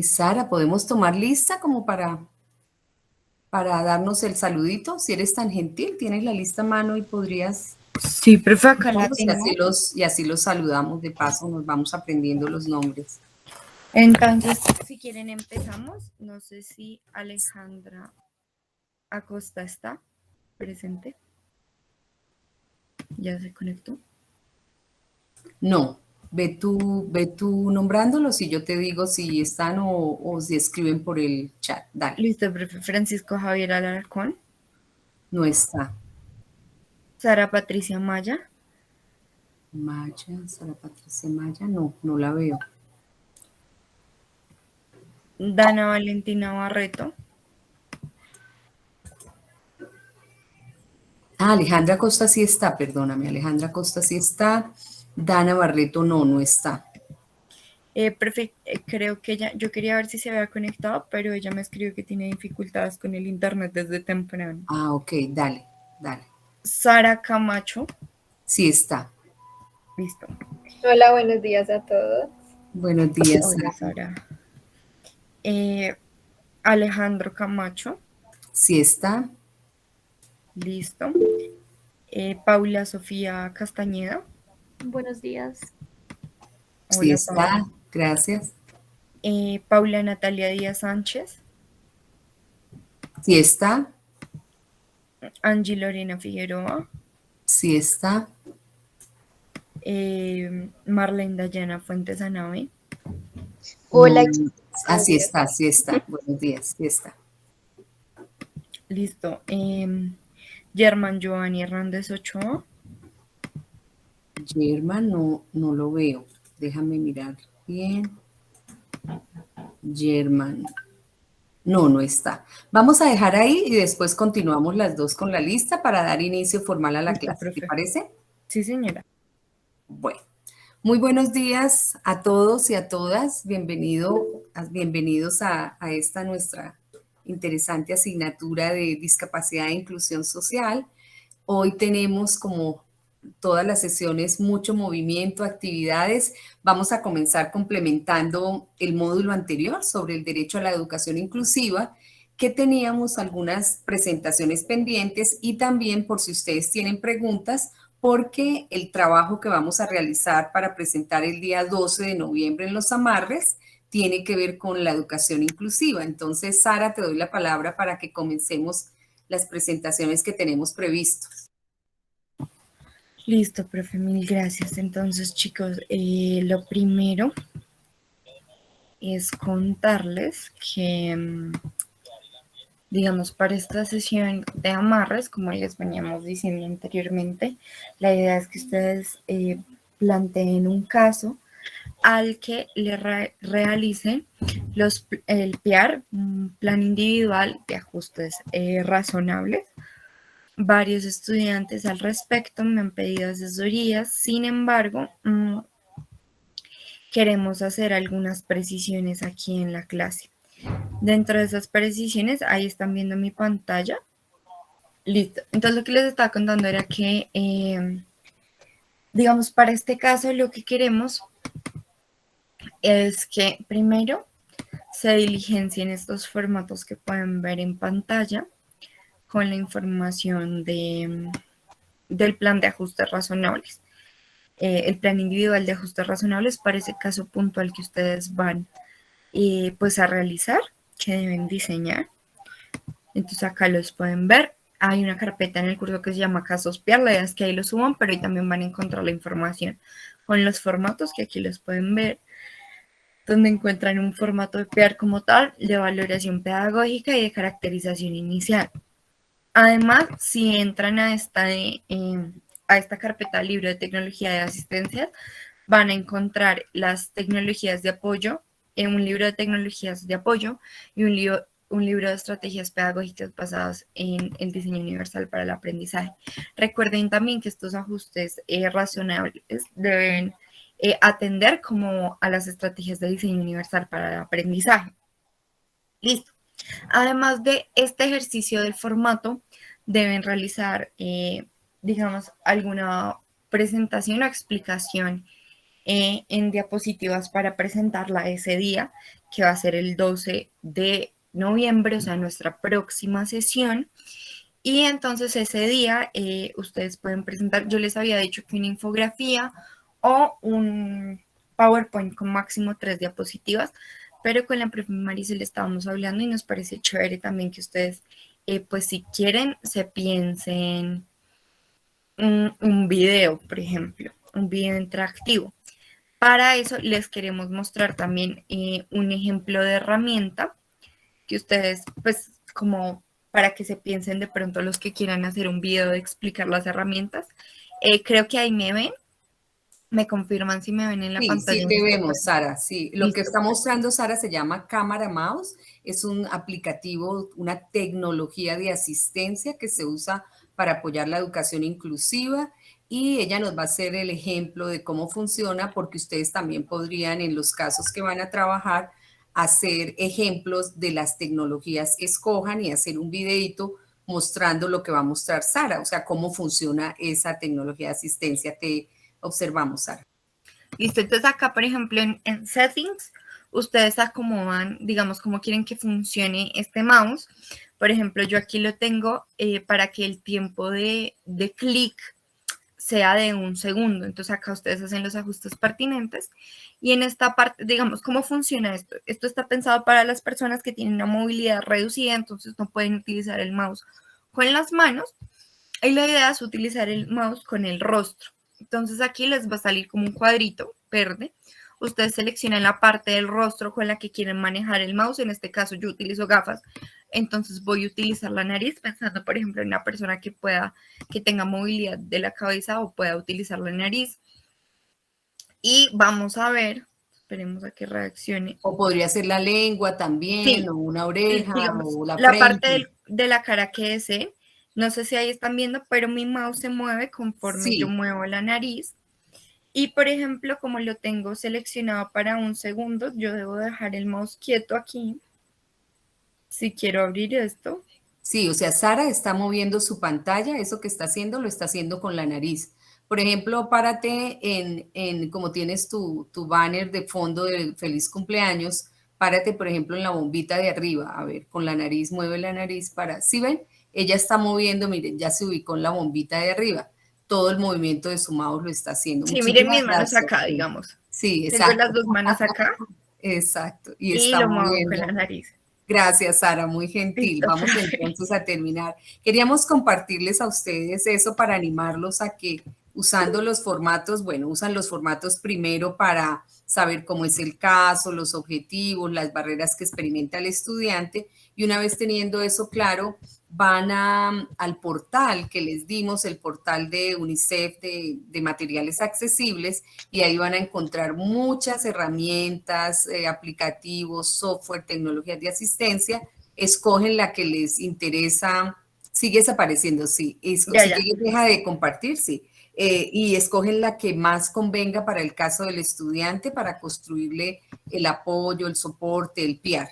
Sara, ¿podemos tomar lista como para darnos el saludito? Si eres tan gentil, tienes la lista a mano y podrías Sí, profe, acá la darnos tengo. y así los saludamos. De paso, nos vamos aprendiendo los nombres. Entonces, si quieren empezamos. No sé si Alejandra Acosta está presente. Ya se conectó. No, ve tú nombrándolos y yo te digo si están o si escriben por el chat. Dale, Listo, profe. Francisco Javier Alarcón. no está. Sara Patricia Maya. Maya, Sara Patricia Maya, no, no la veo. Dana Valentina Barreto. Ah, Alejandra Costa sí está, perdóname, Alejandra Costa sí está. Dana Barreto no, no está. Profe, creo que ella, yo quería ver si se había conectado, pero ella me escribió que tiene dificultades con el internet desde temprano. Ah, ok, dale, dale. Sara Camacho. Sí está. Listo. Hola, buenos días a todos. Buenos días, Hola, Sara. Sara. Eh, Alejandro Camacho. Sí está. Listo. Paula Sofía Castañeda. Buenos días. Sí Hola, está. Paula. Gracias. Paula Natalia Díaz Sánchez. Sí está. Angie Lorena Figueroa. Sí está. Marlene Dayana Fuentes Anave. Hola, No. Ah, buenos sí días. está, sí está. Buenos días, sí está. Listo. Germán Giovanni Hernández Ochoa. German no, no lo veo. Déjame mirar bien. German. No, no está. Vamos a dejar ahí y después continuamos las dos con la lista para dar inicio formal a la Listo, clase. ¿Te profe. parece? Sí, señora. Bueno, muy buenos días a todos y a todas. Bienvenidos a esta nuestra interesante asignatura de discapacidad e inclusión social. Hoy tenemos como todas las sesiones mucho movimiento, actividades. Vamos a comenzar complementando el módulo anterior sobre el derecho a la educación inclusiva, que teníamos algunas presentaciones pendientes y también por si ustedes tienen preguntas, porque el trabajo que vamos a realizar para presentar el día 12 de noviembre en los amarres tiene que ver con la educación inclusiva. Entonces, Sara, te doy la palabra para que comencemos las presentaciones que tenemos previstos. Listo, profe, mil gracias. Entonces, chicos, lo primero es contarles que, digamos, para esta sesión de amarres, como les veníamos diciendo anteriormente, la idea es que ustedes planteen un caso al que le realicen el PIAR, un plan individual de ajustes razonables. Varios estudiantes al respecto me han pedido asesorías, sin embargo, queremos hacer algunas precisiones aquí en la clase. Dentro de esas precisiones, ahí están viendo mi pantalla. Listo. Entonces lo que les estaba contando era que, digamos, para este caso lo que queremos es que primero se diligencien estos formatos que pueden ver en pantalla con la información del plan de ajustes razonables. El plan individual de ajustes razonables para ese caso puntual que ustedes van pues a realizar, que deben diseñar. Entonces acá los pueden ver. Hay una carpeta en el curso que se llama Casos PIAR, la idea es que ahí lo suban, pero ahí también van a encontrar la información con los formatos que aquí los pueden ver, donde encuentran un formato de PIAR como tal, de valoración pedagógica y de caracterización inicial. Además, si entran a esta carpeta libro de tecnología de asistencia, van a encontrar las tecnologías de apoyo, un libro de tecnologías de apoyo y un libro de estrategias pedagógicas basadas en el diseño universal para el aprendizaje. Recuerden también que estos ajustes razonables deben atender como a las estrategias de diseño universal para el aprendizaje. Listo. Además de este ejercicio del formato, deben realizar, digamos, alguna presentación o explicación en diapositivas para presentarla ese día, que va a ser el 12 de noviembre, o sea, nuestra próxima sesión. Y entonces ese día ustedes pueden presentar, yo les había dicho que una infografía o un PowerPoint con máximo 3 diapositivas, pero con la profe Maricel estábamos hablando y nos parece chévere también que ustedes, pues si quieren, se piensen un video, por ejemplo, un video interactivo. Para eso les queremos mostrar también un ejemplo de herramienta que ustedes, pues, como para que se piensen de pronto los que quieran hacer un video de explicar las herramientas. Creo que ahí me confirman si me ven en la Sí, pantalla. sí te vemos, Sara. Sí, lo que Listo. está mostrando Sara se llama Cámara Mouse. Es un aplicativo, una tecnología de asistencia que se usa para apoyar la educación inclusiva y ella nos va a hacer el ejemplo de cómo funciona porque ustedes también podrían, en los casos que van a trabajar, hacer ejemplos de las tecnologías que escojan y hacer un videito mostrando lo que va a mostrar Sara, o sea, cómo funciona esa tecnología de asistencia. Te observamos, Sara. Listo, entonces acá, por ejemplo, en Settings, ustedes acomodan, digamos, cómo quieren que funcione este mouse. Por ejemplo, yo aquí lo tengo para que el tiempo de clic sea de 1 segundo. Entonces acá ustedes hacen los ajustes pertinentes. Y en esta parte, digamos, ¿cómo funciona esto? Esto está pensado para las personas que tienen una movilidad reducida, entonces no pueden utilizar el mouse con las manos. Y la idea es utilizar el mouse con el rostro. Entonces aquí les va a salir como un cuadrito verde. Ustedes seleccionan la parte del rostro con la que quieren manejar el mouse. En este caso yo utilizo gafas. Entonces voy a utilizar la nariz pensando, por ejemplo, en una persona que tenga movilidad de la cabeza o pueda utilizar la nariz. Y vamos a ver, esperemos a que reaccione. O podría ser la lengua también, Sí, o una oreja, digamos, o la la parte frente. de la cara que desee. No sé si ahí están viendo, pero mi mouse se mueve conforme yo Sí, muevo la nariz. Y por ejemplo, como lo tengo seleccionado para 1 segundo, yo debo dejar el mouse quieto aquí. Si quiero abrir esto. sí, o sea, Sara está moviendo su pantalla, eso que está haciendo lo está haciendo con la nariz. Por ejemplo, párate como tienes tu banner de fondo de feliz cumpleaños, párate, por ejemplo, en la bombita de arriba, a ver, con la nariz, mueve la nariz para, ¿sí ven? Ella está moviendo, miren, ya se ubicó en la bombita de arriba. Todo el movimiento de su mouse lo está haciendo. Sí, miren Muchísimas mis manos gracias. acá, Sí, digamos. sí, Tengo las exacto. 2 manos acá Exacto, y y está lo muevo con la moviendo. nariz. Gracias, Sara, muy gentil. Listo, Vamos profe. entonces a terminar. Queríamos compartirles a ustedes eso para animarlos a que usando los formatos, bueno, usan los formatos primero para saber cómo es el caso, los objetivos, las barreras que experimenta el estudiante y una vez teniendo eso claro, van al portal que les dimos, el portal de UNICEF de materiales accesibles y ahí van a encontrar muchas herramientas, aplicativos, software, tecnologías de asistencia. Escogen la que les interesa. Sigue desapareciendo, sí. Ya, Si ya. deja de compartir, sí. Y escogen la que más convenga para el caso del estudiante para construirle el apoyo, el soporte, el PIAR.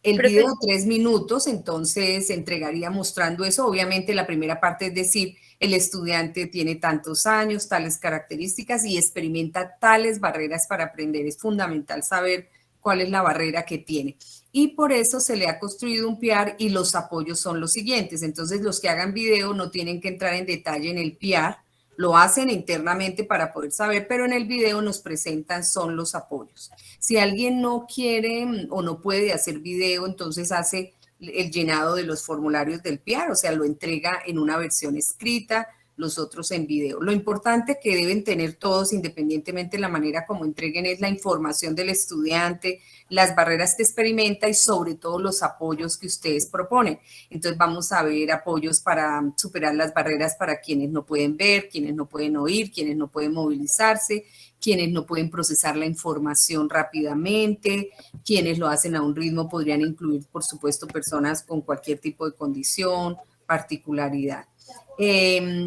El Profe, video de 3 minutos, entonces entregaría mostrando eso. Obviamente la primera parte es decir, el estudiante tiene tantos años, tales características y experimenta tales barreras para aprender. Es fundamental saber cuál es la barrera que tiene. Y por eso se le ha construido un PIAR y los apoyos son los siguientes. Entonces los que hagan video no tienen que entrar en detalle en el PIAR, lo hacen internamente para poder saber, pero en el video nos presentan son los apoyos. Si alguien no quiere o no puede hacer video, entonces hace el llenado de los formularios del PIAR, o sea, lo entrega en una versión escrita, los otros en video. Lo importante que deben tener todos, independientemente de la manera como entreguen, es la información del estudiante, las barreras que experimenta y sobre todo los apoyos que ustedes proponen. Entonces vamos a ver apoyos para superar las barreras para quienes no pueden ver, quienes no pueden oír, quienes no pueden movilizarse, quienes no pueden procesar la información rápidamente, quienes lo hacen a un ritmo podrían incluir, por supuesto, personas con cualquier tipo de condición, particularidad.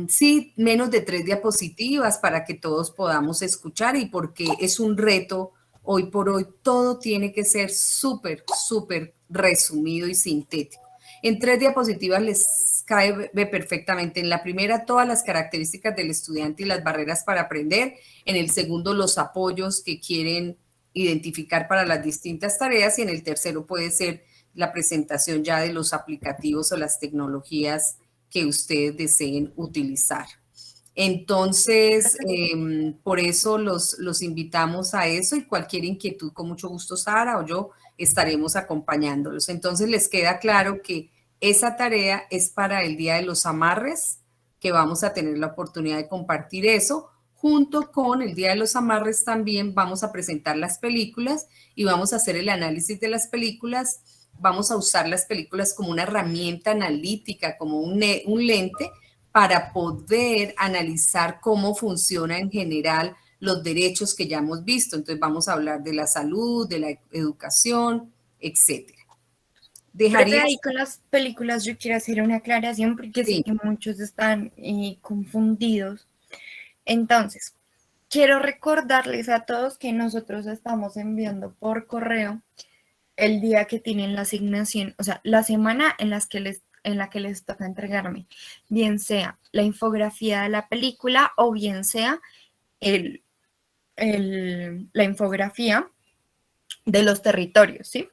Sí, menos de 3 diapositivas para que todos podamos escuchar y porque es un reto, hoy por hoy todo tiene que ser súper, súper resumido y sintético. En 3 diapositivas les cae perfectamente. En la primera, todas las características del estudiante y las barreras para aprender. En el segundo, los apoyos que quieren identificar para las distintas tareas. Y en el tercero puede ser la presentación ya de los aplicativos o las tecnologías que ustedes deseen utilizar. Entonces, por eso los invitamos a eso y cualquier inquietud, con mucho gusto, Sara o yo estaremos acompañándolos. Entonces, les queda claro que esa tarea es para el Día de los Amarres, que vamos a tener la oportunidad de compartir eso. Junto con el Día de los Amarres también vamos a presentar las películas y vamos a hacer el análisis de las películas. Vamos a usar las películas como una herramienta analítica, como un lente para poder analizar cómo funciona en general los derechos que ya hemos visto. Entonces vamos a hablar de la salud, de la educación, etcétera. Profe, ahí con las películas yo quiero hacer una aclaración porque Sí. sé que muchos están confundidos. Entonces, quiero recordarles a todos que nosotros estamos enviando por correo el día que tienen la asignación, o sea, la semana en la que les toca entregarme, bien sea la infografía de la película o bien sea la infografía de los territorios, ¿sí?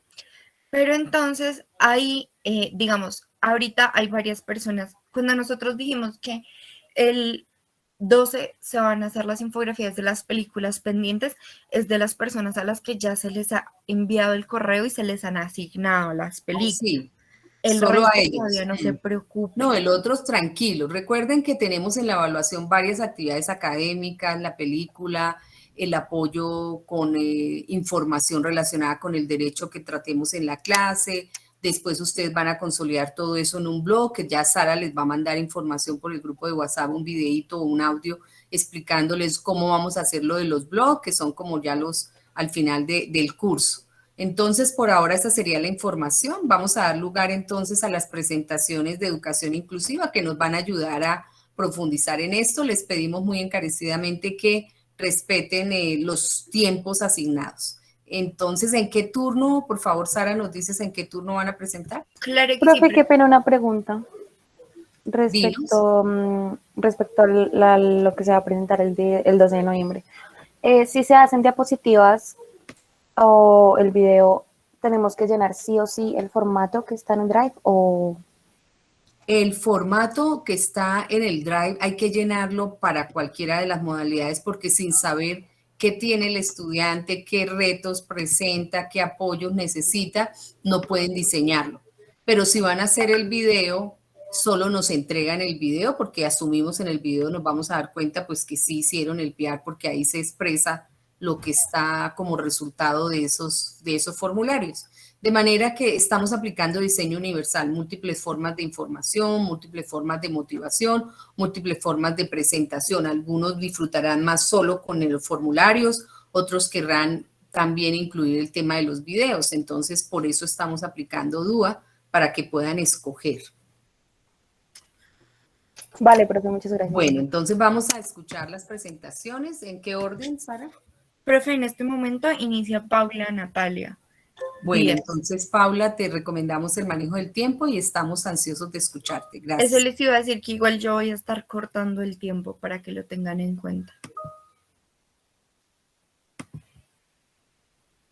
Pero entonces ahí, digamos, ahorita hay varias personas. Cuando nosotros dijimos que el 12 se van a hacer las infografías de las películas pendientes, es de las personas a las que ya se les ha enviado el correo y se les han asignado las películas. Sí, el solo resto a ellos. todavía no se preocupen. No, el otro es tranquilo. Recuerden que tenemos en la evaluación varias actividades académicas, la película, el apoyo con información relacionada con el derecho que tratemos en la clase. Después ustedes van a consolidar todo eso en un blog, que ya Sara les va a mandar información por el grupo de WhatsApp, un videito o un audio explicándoles cómo vamos a hacer lo de los blogs, que son como ya los al final del curso. Entonces, por ahora esa sería la información. Vamos a dar lugar entonces a las presentaciones de educación inclusiva que nos van a ayudar a profundizar en esto. Les pedimos muy encarecidamente que respeten los tiempos asignados. Entonces, ¿en qué turno? Por favor, Sara, nos dices en qué turno van a presentar. Claro que Profe, sí, qué pena una pregunta respecto a lo que se va a presentar el 12 de noviembre. Si se hacen diapositivas o el video, ¿tenemos que llenar sí o sí el formato que está en el Drive o...? El formato que está en el Drive hay que llenarlo para cualquiera de las modalidades porque sin saber qué tiene el estudiante, qué retos presenta, qué apoyos necesita, no pueden diseñarlo. Pero si van a hacer el video, solo nos entregan el video porque asumimos en el video, nos vamos a dar cuenta pues que sí hicieron el PR porque ahí se expresa lo que está como resultado de esos formularios. De manera que estamos aplicando diseño universal, múltiples formas de información, múltiples formas de motivación, múltiples formas de presentación. Algunos disfrutarán más solo con los formularios, otros querrán también incluir el tema de los videos. Entonces, por eso estamos aplicando DUA para que puedan escoger. Vale, profe, muchas gracias. Bueno, entonces vamos a escuchar las presentaciones. ¿En qué orden, Sara? Profe, en este momento inicia Paula Natalia. Bueno, Díaz. entonces, Paula, te recomendamos el manejo del tiempo y estamos ansiosos de escucharte. Gracias. Eso les iba a decir que igual yo voy a estar cortando el tiempo para que lo tengan en cuenta.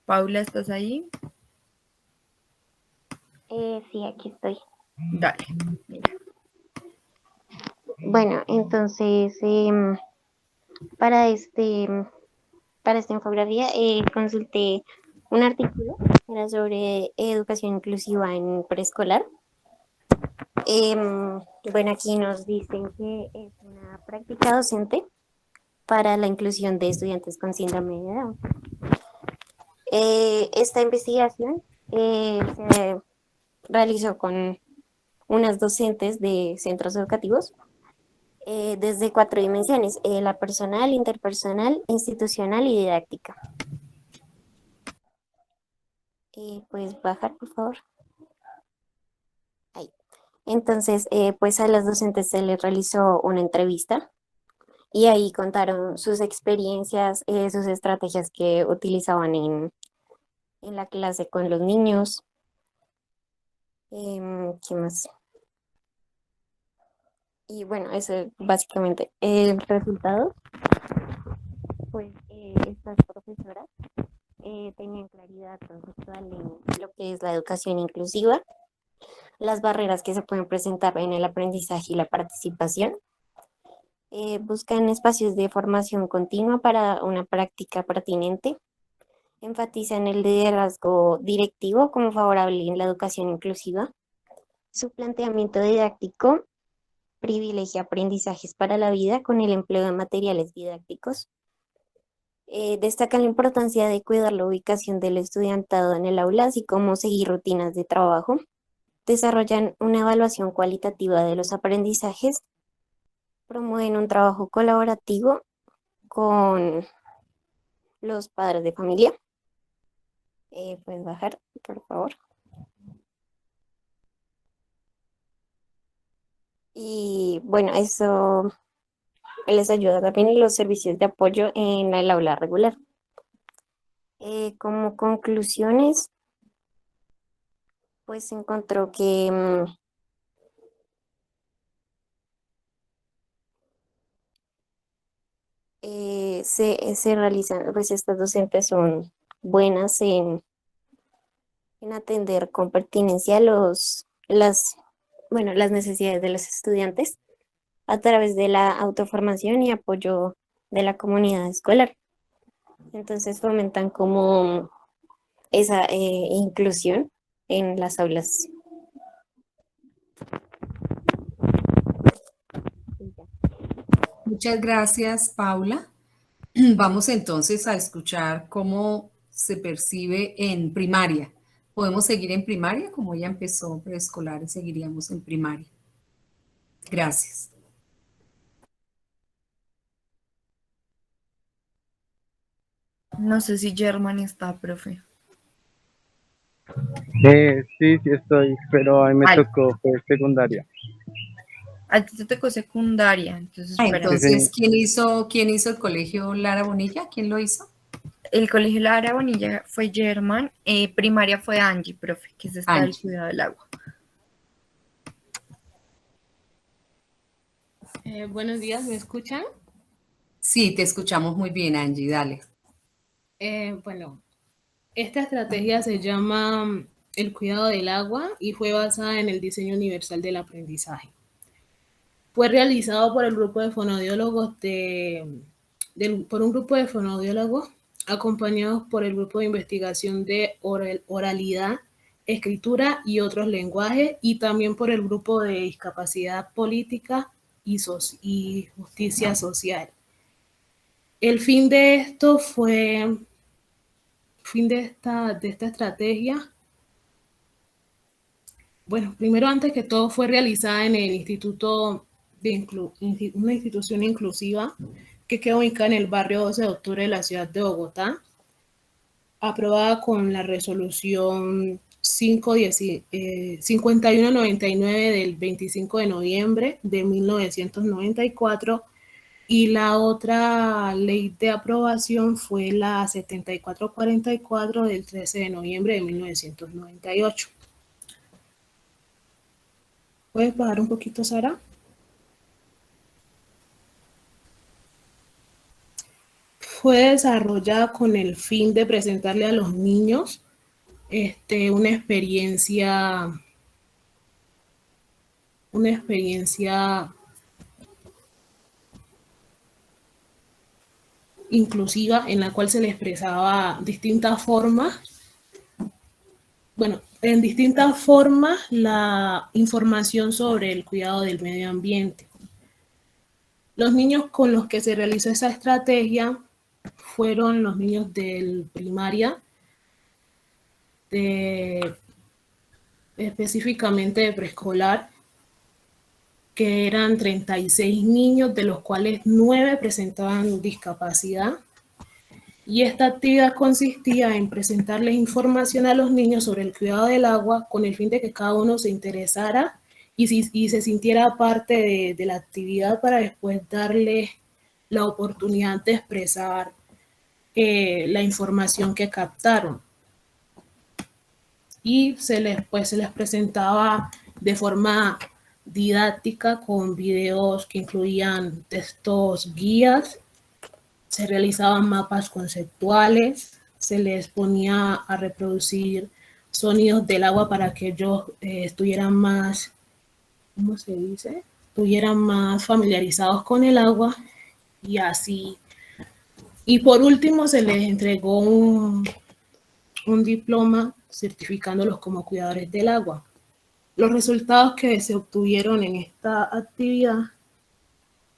Paula, ¿estás ahí? Sí, aquí estoy. Dale. Mira. Bueno, entonces, para esta infografía consulté un artículo que era sobre educación inclusiva en preescolar. Bueno, aquí nos dicen que es una práctica docente para la inclusión de estudiantes con síndrome de Down. Esta investigación se realizó con unas docentes de centros educativos desde 4 dimensiones: la personal, interpersonal, institucional y didáctica. ¿Puedes bajar, por favor? Ahí. Entonces, pues a las docentes se les realizó una entrevista y ahí contaron sus experiencias, sus estrategias que utilizaban en la clase con los niños. También contaron cómo se organizaban en las tareas. Entonces, pues ahí está la infografía. Espero que la puedan ver. Muchas gracias. Bueno, entonces vamos a escuchar las presentaciones. ¿En qué orden, Sara? Profe, en este momento inicia Paula Natalia. Díaz. Bueno, entonces, Paula, te recomendamos el manejo del tiempo y estamos ansiosos de escucharte. Gracias. ¿Qué más? Y bueno, eso básicamente. El resultado, pues estas profesoras tenían claridad conceptual en lo que es la educación inclusiva, las barreras que se pueden presentar en el aprendizaje y la participación. Buscan espacios de formación continua para una práctica pertinente. Enfatizan el liderazgo directivo como favorable en la educación inclusiva. Su planteamiento didáctico privilegia aprendizajes para la vida con el empleo de materiales didácticos. Destacan la importancia de cuidar la ubicación del estudiantado en el aula, así como seguir rutinas de trabajo. Desarrollan una evaluación cualitativa de los aprendizajes. Promueven un trabajo colaborativo con los padres de familia. Puedes bajar, por favor. Y bueno, eso les ayuda también en los servicios de apoyo en el aula regular. Como conclusiones, pues se encontró que se realizan, pues estas docentes son buenas en atender con pertinencia las necesidades de los estudiantes a través de la autoformación y apoyo de la comunidad escolar. Entonces fomentan como esa inclusión en las aulas. Muchas gracias, Paula. Vamos entonces a escuchar cómo se percibe en primaria. ¿Podemos seguir en primaria? Como ella empezó preescolar, seguiríamos en primaria. Gracias. No sé si Germán está, profe. Sí, sí estoy, pero a mí me Ay, tocó pues, secundaria. a ti te tocó secundaria, entonces espérame. Sí, Entonces, señor. ¿quién hizo el colegio Lara Bonilla? ¿Quién lo hizo? El colegio Lara Bonilla fue Germán, primaria fue Angie, profe, que es esta del Angie. cuidado del agua. Buenos días, ¿me escuchan? Sí, te escuchamos muy bien, Angie, dale. Bueno, esta estrategia se llama el cuidado del agua y fue basada en el diseño universal del aprendizaje. Fue realizado por el grupo de fonodiólogos por un grupo de fonodiólogos acompañados por el grupo de investigación de oralidad, escritura y otros lenguajes y también por el grupo de discapacidad política y justicia social. El fin de esta estrategia, bueno, primero antes que todo fue realizada en el una institución inclusiva que queda ubicada en el barrio 12 de octubre de la ciudad de Bogotá, aprobada con la resolución 5199 del 25 de noviembre de 1994. Y la otra ley de aprobación fue la 7444 del 13 de noviembre de 1998. ¿Puedes bajar un poquito, Sara? Fue desarrollada con el fin de presentarle a los niños una experiencia inclusiva en la cual se le expresaba en distintas formas la información sobre el cuidado del medio ambiente. Los niños con los que se realizó esa estrategia fueron los niños del primaria, específicamente de preescolar, que eran 36 niños, de los cuales 9 presentaban discapacidad. Y esta actividad consistía en presentarles información a los niños sobre el cuidado del agua con el fin de que cada uno se interesara y se sintiera parte de la actividad para después darle la oportunidad de expresar la información que captaron. y se les presentaba de forma didáctica con videos que incluían textos guías, se realizaban mapas conceptuales, se les ponía a reproducir sonidos del agua para que ellos estuvieran más, ¿cómo se dice? Estuvieran más familiarizados con el agua y así. Y por último se les entregó un diploma certificándolos como cuidadores del agua. Los resultados que se obtuvieron en esta actividad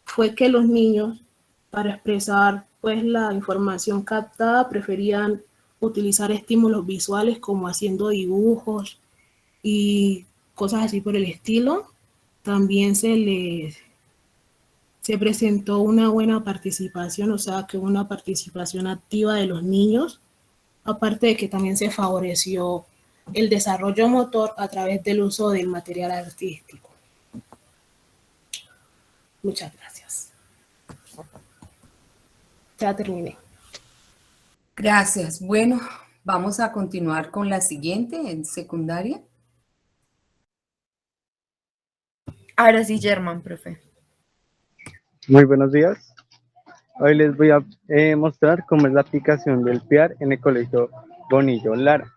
fue que los niños, para expresar pues la información captada, preferían utilizar estímulos visuales como haciendo dibujos y cosas así por el estilo. También se presentó una buena participación, o sea, que una participación activa de los niños, aparte de que también se favoreció el desarrollo motor a través del uso del material artístico. Muchas gracias. Ya terminé. Gracias. Bueno, vamos a continuar con la siguiente, en secundaria. Ahora sí, Germán, profe. Muy buenos días. Hoy les voy a mostrar cómo es la aplicación del PIAR en el Colegio Bonillo Lara.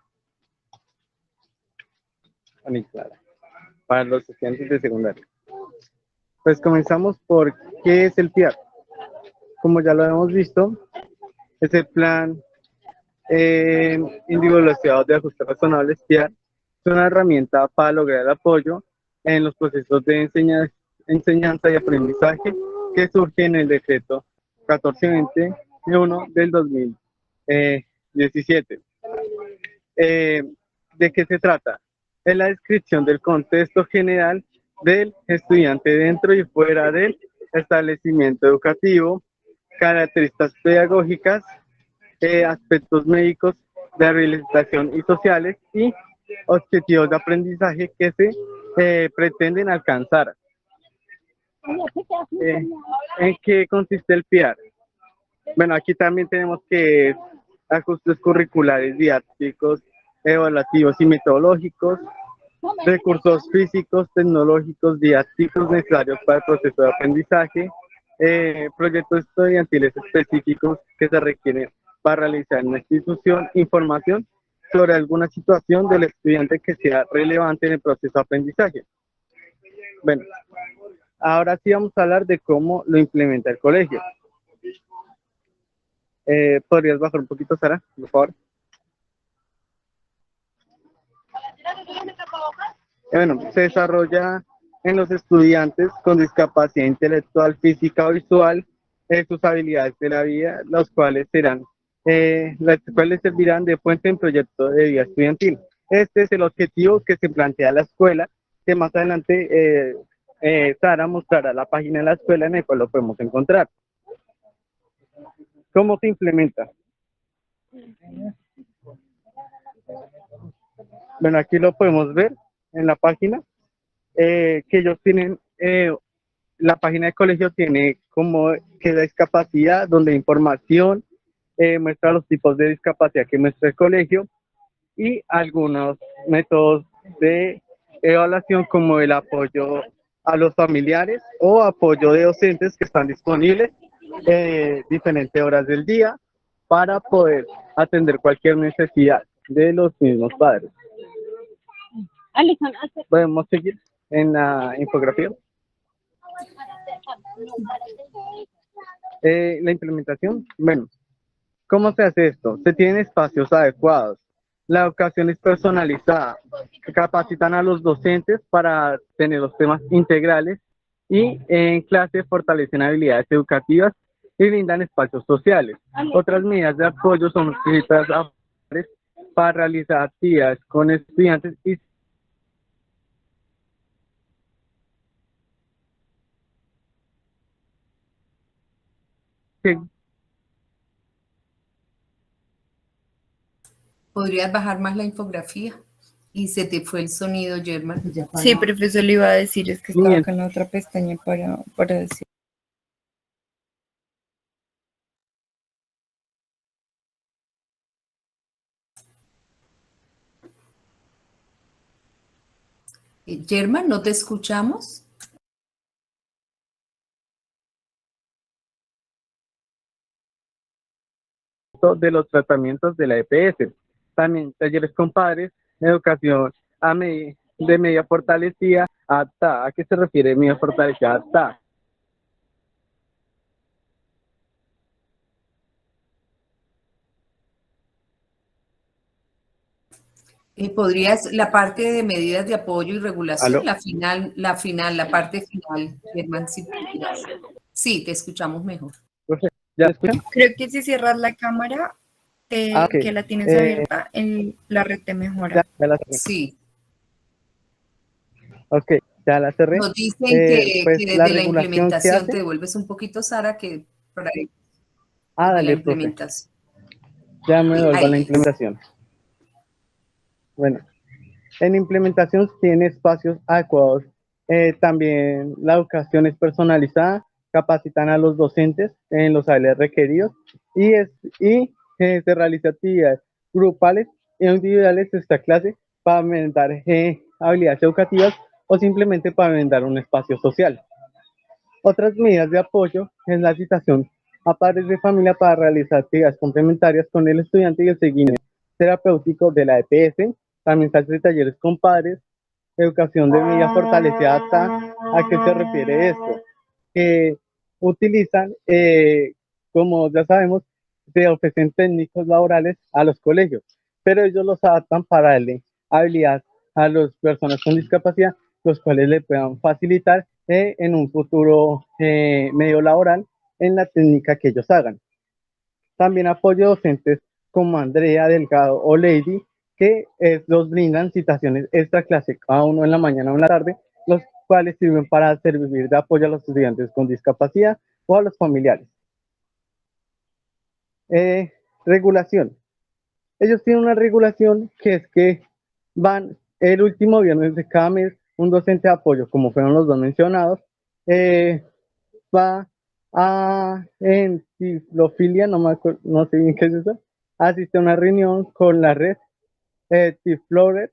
Bonillo Lara, para los estudiantes de secundaria. Pues comenzamos por qué es el PIAR. Como ya lo hemos visto, es el plan individualizado de ajustes razonables. PIAR es una herramienta para lograr el apoyo en los procesos de enseñanza y aprendizaje que surge en el decreto 1421 del 2017. ¿De qué se trata? Es la descripción del contexto general del estudiante dentro y fuera del establecimiento educativo, características pedagógicas, aspectos médicos de rehabilitación y sociales y objetivos de aprendizaje que se pretenden alcanzar. ¿En qué consiste el PIAR? Bueno, aquí también tenemos que ajustes curriculares, didácticos, evaluativos y metodológicos, recursos físicos, tecnológicos, didácticos necesarios para el proceso de aprendizaje, proyectos estudiantiles específicos que se requieren para realizar en la institución, información sobre alguna situación del estudiante que sea relevante en el proceso de aprendizaje. Bueno, ahora sí vamos a hablar de cómo lo implementa el colegio. ¿Podrías bajar un poquito, Sara, por favor? Bueno, se desarrolla en los estudiantes con discapacidad intelectual, física o visual, sus habilidades de la vida, las cuales servirán de fuente en proyecto de vida estudiantil. Este es el objetivo que se plantea la escuela, que más adelante Sara mostrará la página de la escuela en la cual lo podemos encontrar. ¿Cómo se implementa? Bueno, aquí lo podemos ver en la página, que ellos tienen, la página del colegio tiene como que la discapacidad, donde información, muestra los tipos de discapacidad que muestra el colegio y algunos métodos de evaluación como el apoyo a los familiares o apoyo de docentes que están disponibles diferentes horas del día para poder atender cualquier necesidad de los mismos padres. Podemos seguir en la infografía. La implementación, bueno, ¿cómo se hace esto? Se tienen espacios adecuados, la educación es personalizada, se capacitan a los docentes para tener los temas integrales y en clase fortalecen habilidades educativas y brindan espacios sociales. Otras medidas de apoyo son escritas para realizar actividades con estudiantes y ¿Podrías bajar más la infografía? Y se te fue el sonido, Germán. Sí, profesor, le iba a decir, es que estaba acá en la otra pestaña para decir. Germán, ¿no te escuchamos? De los tratamientos de la EPS. También talleres con padres, educación de media fortalecida, adaptada. ¿A qué se refiere media fortalecida adaptada? ¿Podrías, la parte de medidas de apoyo y regulación, ¿Aló? la parte final, Germán, si pudieras? Sí, te escuchamos mejor. Profe, ¿ya me escuchan? Creo que si cierras la cámara, Ok. que la tienes abierta, la red te mejora. Ya la cerré. Sí, Ok, ya la cerré. nos dicen Pues que la desde la regulación que implementación hace. te devuelves un poquito, Sara, que por ahí, desde la Dale, profe. implementación. Ya me Sí, vuelvo a la ahí es. implementación. Bueno, en implementación tiene espacios adecuados. También la educación es personalizada, capacitan a los docentes en los saberes requeridos y se realiza actividades grupales e individuales de esta clase para brindar habilidades educativas o simplemente para brindar un espacio social. Otras medidas de apoyo es la citación a padres de familia para realizar actividades complementarias con el estudiante y el seguimiento terapéutico de la EPS. También se hace talleres con padres, educación de medida fortalecida hasta a qué se refiere esto. Que utilizan, como ya sabemos, se ofrecen técnicos laborales a los colegios, pero ellos los adaptan para darle habilidad a las personas con discapacidad, los cuales le puedan facilitar en un futuro medio laboral en la técnica que ellos hagan. También apoyo docentes como Andrea Delgado o Lady, que los brindan citaciones extra clase, cada uno en la mañana o en la tarde, los cuales sirven para servir de apoyo a los estudiantes con discapacidad o a los familiares. Regulación. Ellos tienen una regulación que es que van el último viernes de cada mes, un docente de apoyo, como fueron los dos mencionados, va en Tiflofilia, no, no sé bien qué es eso, asiste a una reunión con la red Tiflorer,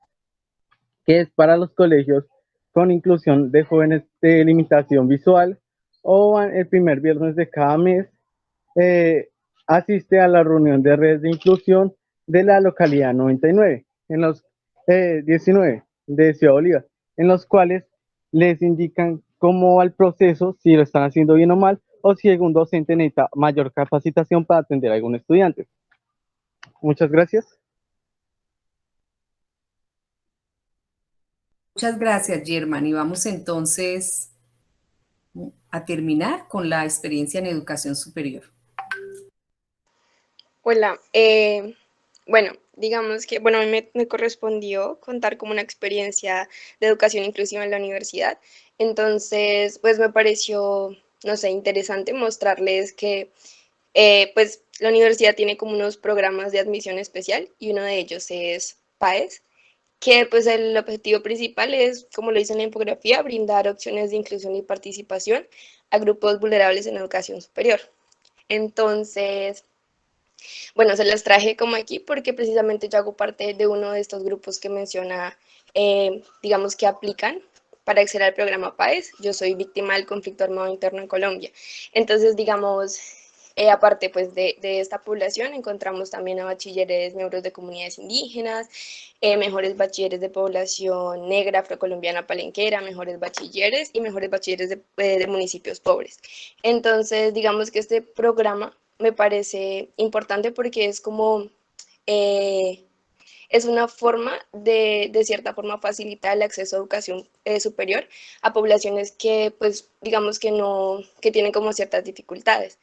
que es para los colegios con inclusión de jóvenes de limitación visual, o el primer viernes de cada mes eh, asiste a la reunión de redes de inclusión de la localidad 99, en los 19 de Ciudad Bolívar, en los cuales les indican cómo va el proceso, si lo están haciendo bien o mal, o si algún docente necesita mayor capacitación para atender a algún estudiante. Muchas gracias. Muchas gracias, Germán. Y vamos entonces a terminar con la experiencia en educación superior. Hola, bueno, digamos que, bueno, a mí me correspondió contar como una experiencia de educación inclusiva en la universidad. Entonces, pues me pareció, no sé, interesante mostrarles que, pues, la universidad tiene como unos programas de admisión especial y uno de ellos es PAES, que pues el objetivo principal es, como lo dice en la infografía, brindar opciones de inclusión y participación a grupos vulnerables en educación superior. Entonces, bueno, se las traje como aquí porque precisamente yo hago parte de uno de estos grupos que menciona, digamos que aplican para acceder al programa PAES. Yo soy víctima del conflicto armado interno en Colombia. Entonces, digamos, aparte pues de esta población, encontramos también a bachilleres miembros de comunidades indígenas, mejores bachilleres de población negra, afrocolombiana, palenquera, mejores bachilleres y mejores bachilleres de municipios pobres. Entonces, digamos que este programa me parece importante porque es como, es una forma de cierta forma, facilitar el acceso a educación superior a poblaciones que, pues, digamos que no, que tienen como ciertas dificultades.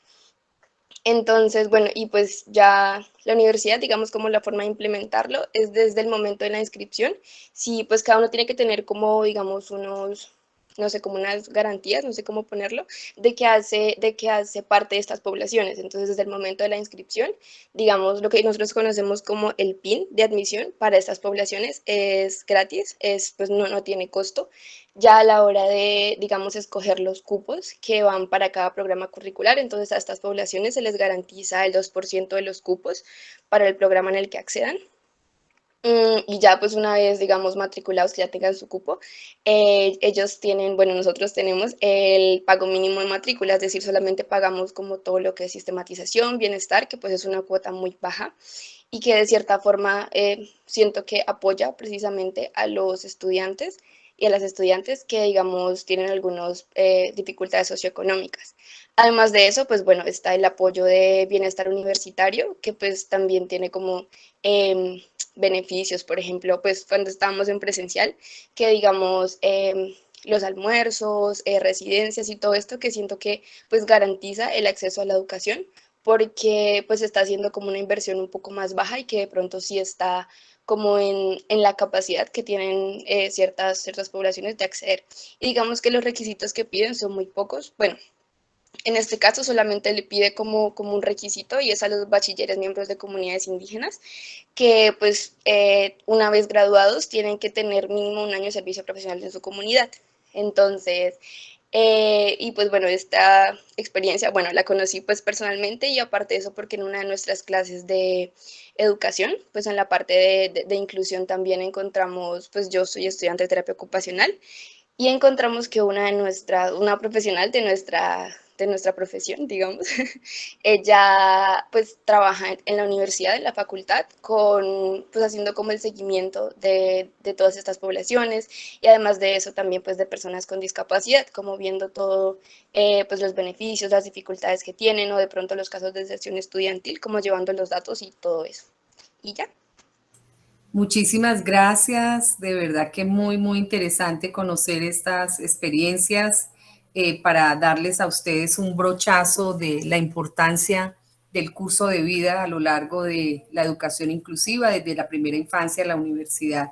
Entonces, bueno, y pues ya la universidad, digamos como la forma de implementarlo es desde el momento de la inscripción. Sí, pues cada uno tiene que tener como, digamos, unos, no sé, como unas garantías, no sé cómo ponerlo, de que hace parte de estas poblaciones. Entonces, desde el momento de la inscripción, digamos, lo que nosotros conocemos como el PIN de admisión para estas poblaciones es gratis, es, pues no tiene costo. Ya a la hora de, digamos, escoger los cupos que van para cada programa curricular, entonces a estas poblaciones se les garantiza el 2% de los cupos para el programa en el que accedan. Y ya pues una vez, digamos, matriculados que ya tengan su cupo, ellos tienen, bueno, nosotros tenemos el pago mínimo de matrícula, es decir, solamente pagamos como todo lo que es sistematización, bienestar, que pues es una cuota muy baja y que de cierta forma siento que apoya precisamente a los estudiantes y a las estudiantes que, digamos, tienen algunas dificultades socioeconómicas. Además de eso, pues bueno, está el apoyo de bienestar universitario, que pues también tiene como beneficios, por ejemplo, pues cuando estábamos en presencial, que digamos los almuerzos, residencias y todo esto, que siento que pues garantiza el acceso a la educación, porque pues está haciendo como una inversión un poco más baja y que de pronto sí está como en la capacidad que tienen ciertas poblaciones de acceder. Y digamos que los requisitos que piden son muy pocos. Bueno, en este caso solamente le pide como un requisito y es a los bachilleres miembros de comunidades indígenas que pues una vez graduados tienen que tener mínimo un año de servicio profesional en su comunidad. Entonces, y pues bueno, esta experiencia, bueno, la conocí pues personalmente y aparte de eso porque en una de nuestras clases de educación, pues en la parte de inclusión también encontramos, pues yo soy estudiante de terapia ocupacional y encontramos que una profesional de nuestra profesión, digamos, ella pues trabaja en la universidad, en la facultad, pues haciendo como el seguimiento de todas estas poblaciones y además de eso también pues de personas con discapacidad, como viendo todo, pues los beneficios, las dificultades que tienen o de pronto los casos de deserción estudiantil, como llevando los datos y todo eso. Y ya. Muchísimas gracias, de verdad que muy interesante conocer estas experiencias para darles a ustedes un brochazo de la importancia del curso de vida a lo largo de la educación inclusiva desde la primera infancia a la universidad.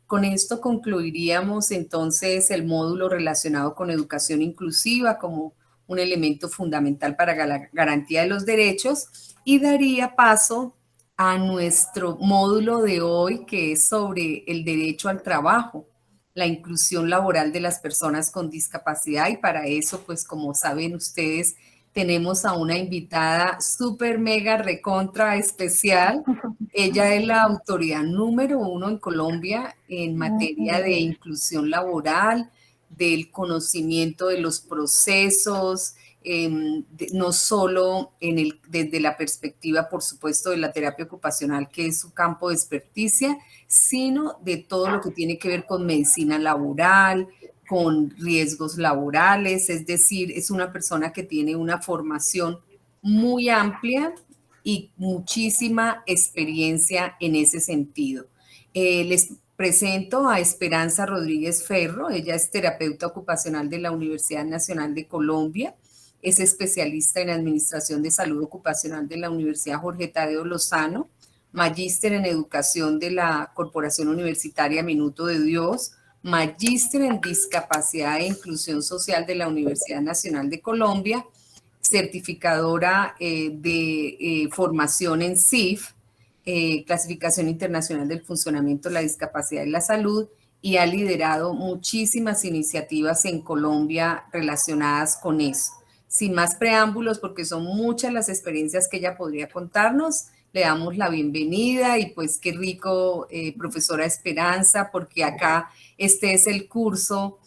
Con esto concluiríamos entonces el módulo relacionado con educación inclusiva como un elemento fundamental para la garantía de los derechos y daría paso a nuestro módulo de hoy, que es sobre el derecho al trabajo, la inclusión laboral de las personas con discapacidad. Y para eso, pues como saben ustedes, tenemos a una invitada súper mega recontra especial. Ella es la autoridad número 1 en Colombia en materia de inclusión laboral, del conocimiento de los procesos, no solo desde la perspectiva, por supuesto, de la terapia ocupacional, que es su campo de experticia, sino de todo lo que tiene que ver con medicina laboral, con riesgos laborales, es decir, es una persona que tiene una formación muy amplia y muchísima experiencia en ese sentido. Les presento a Esperanza Rodríguez Ferro, ella es terapeuta ocupacional de la Universidad Nacional de Colombia, es especialista en Administración de Salud Ocupacional de la Universidad Jorge Tadeo Lozano, magíster en Educación de la Corporación Universitaria Minuto de Dios, magíster en Discapacidad e Inclusión Social de la Universidad Nacional de Colombia, certificadora de formación en CIF, Clasificación Internacional del Funcionamiento de la Discapacidad y la Salud, y ha liderado muchísimas iniciativas en Colombia relacionadas con eso. Sin más preámbulos, porque son muchas las experiencias que ella podría contarnos, le damos la bienvenida y pues qué rico, profesora Esperanza, porque acá este es el curso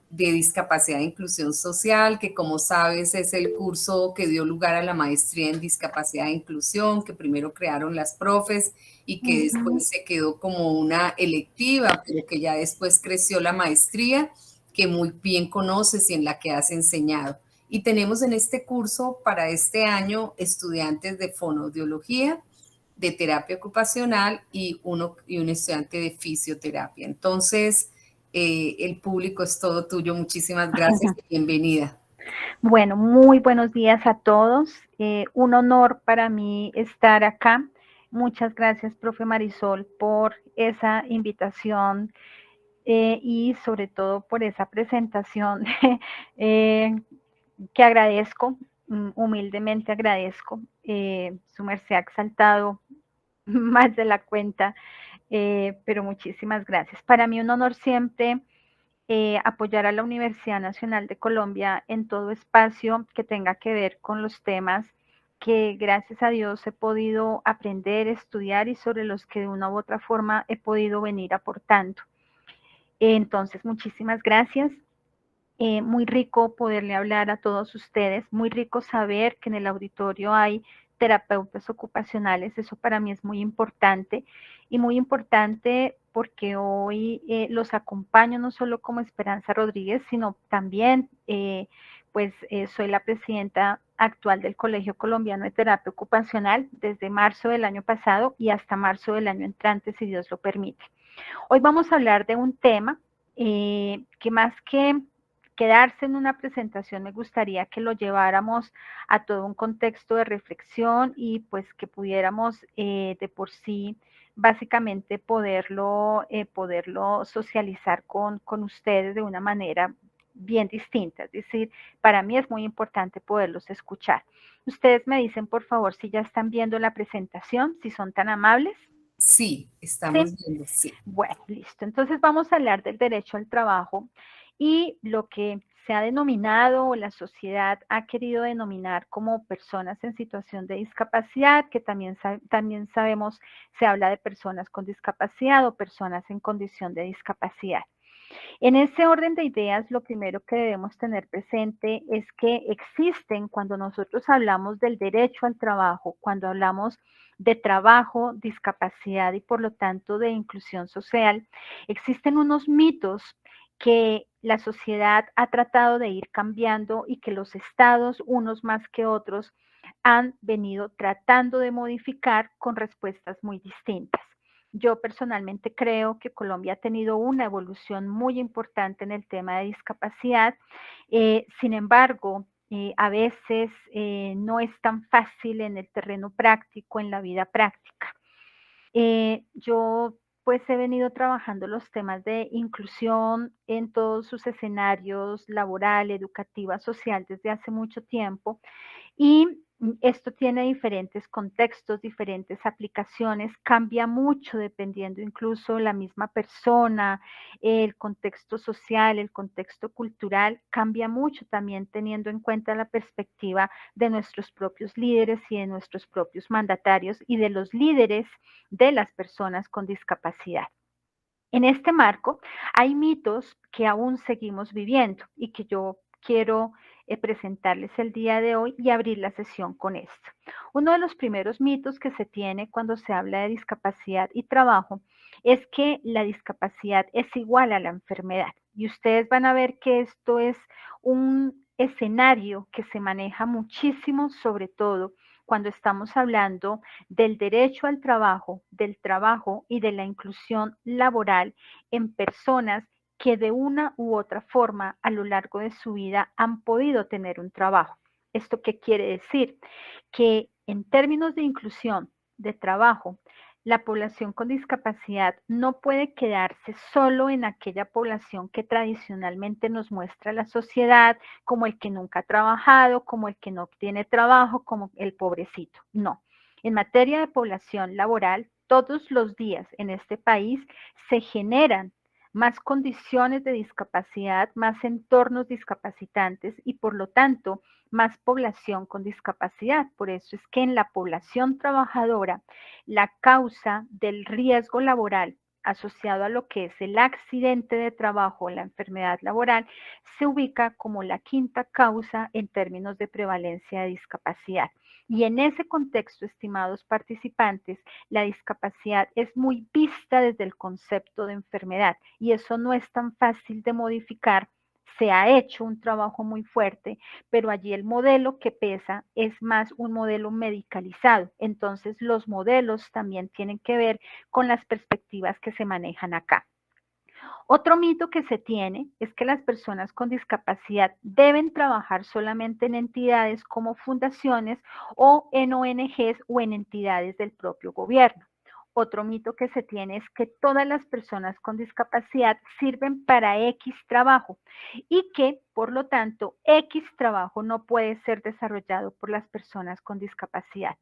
de Discapacidad e Inclusión Social, que como sabes es el curso que dio lugar a la maestría en Discapacidad e Inclusión, que primero crearon las profes y que después se quedó como una electiva, pero que ya después creció la maestría, que muy bien conoces y en la que has enseñado. Y tenemos en este curso para este año estudiantes de fonoaudiología, de terapia ocupacional y un estudiante de fisioterapia. Entonces, el público es todo tuyo. Muchísimas gracias y bienvenida. Bueno, muy buenos días a todos. Un honor para mí estar acá. Muchas gracias, profe Marisol, por esa invitación y sobre todo por esa presentación que agradezco, humildemente agradezco. Su merced ha exaltado más de la cuenta, pero muchísimas gracias. Para mí un honor siempre apoyar a la Universidad Nacional de Colombia en todo espacio que tenga que ver con los temas que gracias a Dios he podido aprender, estudiar y sobre los que de una u otra forma he podido venir aportando. Entonces, muchísimas gracias. Muy rico poderle hablar a todos ustedes, muy rico saber que en el auditorio hay terapeutas ocupacionales, eso para mí es muy importante y muy importante porque hoy los acompaño no solo como Esperanza Rodríguez, sino también soy la presidenta actual del Colegio Colombiano de Terapia Ocupacional desde marzo del año pasado y hasta marzo del año entrante, si Dios lo permite. Hoy vamos a hablar de un tema que más que quedarse en una presentación, me gustaría que lo lleváramos a todo un contexto de reflexión y pues que pudiéramos de por sí básicamente poderlo socializar con ustedes de una manera bien distinta. Es decir, para mí es muy importante poderlos escuchar. Ustedes me dicen, por favor, si ya están viendo la presentación, si son tan amables. Sí, estamos viendo, sí. Bueno, listo. Entonces vamos a hablar del derecho al trabajo y lo que se ha denominado o la sociedad ha querido denominar como personas en situación de discapacidad, que también sabemos se habla de personas con discapacidad o personas en condición de discapacidad. En ese orden de ideas, lo primero que debemos tener presente es que existen, cuando nosotros hablamos del derecho al trabajo, cuando hablamos de trabajo, discapacidad y por lo tanto de inclusión social, existen unos mitos que la sociedad ha tratado de ir cambiando y que los estados, unos más que otros, han venido tratando de modificar con respuestas muy distintas. Yo personalmente creo que Colombia ha tenido una evolución muy importante en el tema de discapacidad. Sin embargo, a veces no es tan fácil en el terreno práctico, en la vida práctica. Yo pues he venido trabajando los temas de inclusión en todos sus escenarios laboral, educativa, social desde hace mucho tiempo y esto tiene diferentes contextos, diferentes aplicaciones, cambia mucho dependiendo incluso la misma persona, el contexto social, el contexto cultural, cambia mucho también teniendo en cuenta la perspectiva de nuestros propios líderes y de nuestros propios mandatarios y de los líderes de las personas con discapacidad. En este marco, hay mitos que aún seguimos viviendo y que yo quiero presentarles el día de hoy y abrir la sesión con esto. Uno de los primeros mitos que se tiene cuando se habla de discapacidad y trabajo es que la discapacidad es igual a la enfermedad. Y ustedes van a ver que esto es un escenario que se maneja muchísimo, sobre todo cuando estamos hablando del derecho al trabajo, del trabajo y de la inclusión laboral en personas que de una u otra forma a lo largo de su vida han podido tener un trabajo. ¿Esto qué quiere decir? Que en términos de inclusión, de trabajo, la población con discapacidad no puede quedarse solo en aquella población que tradicionalmente nos muestra la sociedad, como el que nunca ha trabajado, como el que no tiene trabajo, como el pobrecito. No. En materia de población laboral, todos los días en este país se generan más condiciones de discapacidad, más entornos discapacitantes y por lo tanto más población con discapacidad. Por eso es que en la población trabajadora, la causa del riesgo laboral asociado a lo que es el accidente de trabajo o la enfermedad laboral se ubica como la quinta causa en términos de prevalencia de discapacidad. Y en ese contexto, estimados participantes, la discapacidad es muy vista desde el concepto de enfermedad y eso no es tan fácil de modificar. Se ha hecho un trabajo muy fuerte, pero allí el modelo que pesa es más un modelo medicalizado. Entonces los modelos también tienen que ver con las perspectivas que se manejan acá. Otro mito que se tiene es que las personas con discapacidad deben trabajar solamente en entidades como fundaciones o en ONGs o en entidades del propio gobierno. Otro mito que se tiene es que todas las personas con discapacidad sirven para X trabajo y que, por lo tanto, X trabajo no puede ser desarrollado por las personas con discapacidad.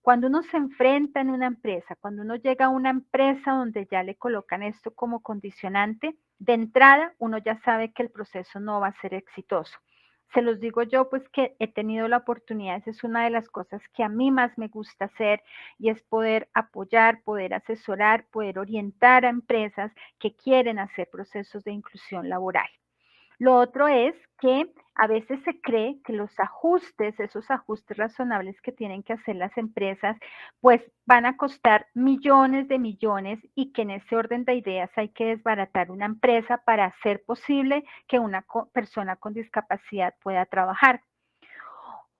Cuando uno se enfrenta en una empresa, cuando uno llega a una empresa donde ya le colocan esto como condicionante, de entrada uno ya sabe que el proceso no va a ser exitoso. Se los digo yo, pues que he tenido la oportunidad, esa es una de las cosas que a mí más me gusta hacer y es poder apoyar, poder asesorar, poder orientar a empresas que quieren hacer procesos de inclusión laboral. Lo otro es que a veces se cree que los ajustes, esos ajustes razonables que tienen que hacer las empresas, pues van a costar millones de millones y que en ese orden de ideas hay que desbaratar una empresa para hacer posible que una persona con discapacidad pueda trabajar.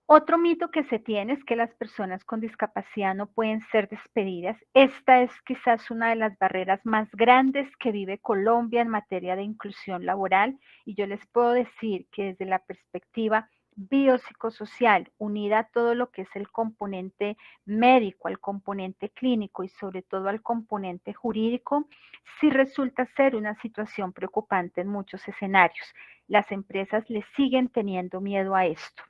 Otro mito que se tiene es que las personas con discapacidad no pueden ser despedidas. Esta es quizás una de las barreras más grandes que vive Colombia en materia de inclusión laboral y yo les puedo decir que desde la perspectiva biopsicosocial, unida a todo lo que es el componente médico, al componente clínico y sobre todo al componente jurídico, sí resulta ser una situación preocupante en muchos escenarios. Las empresas le siguen teniendo miedo a esto.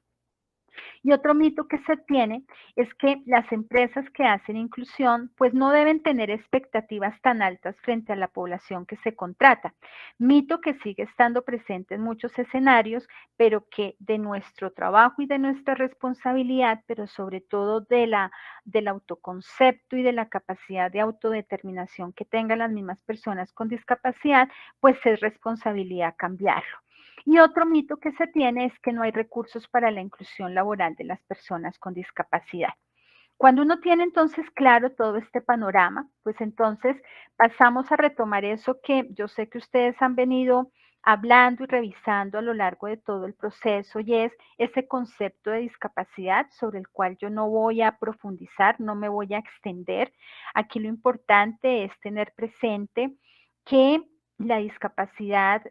Y otro mito que se tiene es que las empresas que hacen inclusión pues no deben tener expectativas tan altas frente a la población que se contrata. Mito que sigue estando presente en muchos escenarios, pero que de nuestro trabajo y de nuestra responsabilidad, pero sobre todo del autoconcepto y de la capacidad de autodeterminación que tengan las mismas personas con discapacidad, pues es responsabilidad cambiarlo. Y otro mito que se tiene es que no hay recursos para la inclusión laboral de las personas con discapacidad. Cuando uno tiene entonces claro todo este panorama, pues entonces pasamos a retomar eso que yo sé que ustedes han venido hablando y revisando a lo largo de todo el proceso y es ese concepto de discapacidad sobre el cual yo no voy a profundizar, no me voy a extender. Aquí lo importante es tener presente que la discapacidad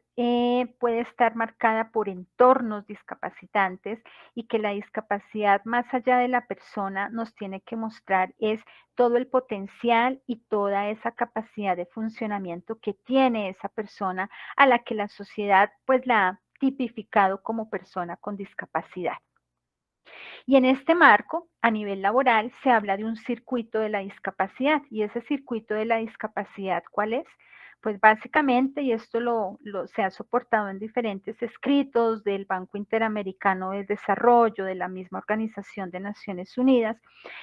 puede estar marcada por entornos discapacitantes y que la discapacidad más allá de la persona nos tiene que mostrar es todo el potencial y toda esa capacidad de funcionamiento que tiene esa persona a la que la sociedad pues la ha tipificado como persona con discapacidad. Y en este marco, a nivel laboral, se habla de un circuito de la discapacidad. ¿Y ese circuito de la discapacidad cuál es? Pues básicamente, y esto se ha soportado en diferentes escritos del Banco Interamericano de Desarrollo, de la misma Organización de Naciones Unidas,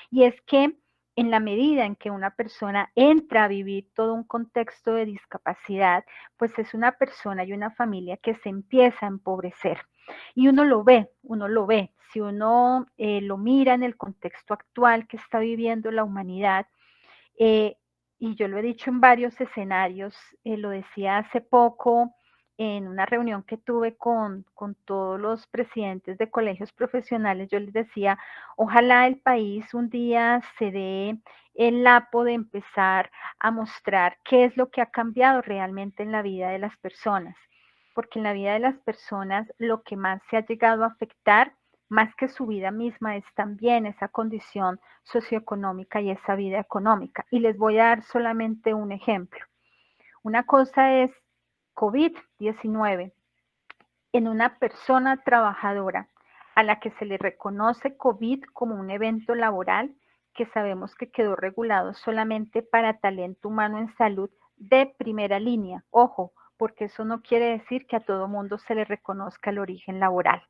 y es que en la medida en que una persona entra a vivir todo un contexto de discapacidad, pues es una persona y una familia que se empieza a empobrecer. Y uno lo ve. Si uno lo mira en el contexto actual que está viviendo la humanidad, y yo lo he dicho en varios escenarios, lo decía hace poco en una reunión que tuve con todos los presidentes de colegios profesionales, yo les decía, ojalá el país un día se dé el lapo de empezar a mostrar qué es lo que ha cambiado realmente en la vida de las personas, porque en la vida de las personas lo que más se ha llegado a afectar, más que su vida misma, es también esa condición socioeconómica y esa vida económica. Y les voy a dar solamente un ejemplo. Una cosa es COVID-19 en una persona trabajadora a la que se le reconoce COVID como un evento laboral que sabemos que quedó regulado solamente para talento humano en salud de primera línea. Ojo, porque eso no quiere decir que a todo mundo se le reconozca el origen laboral.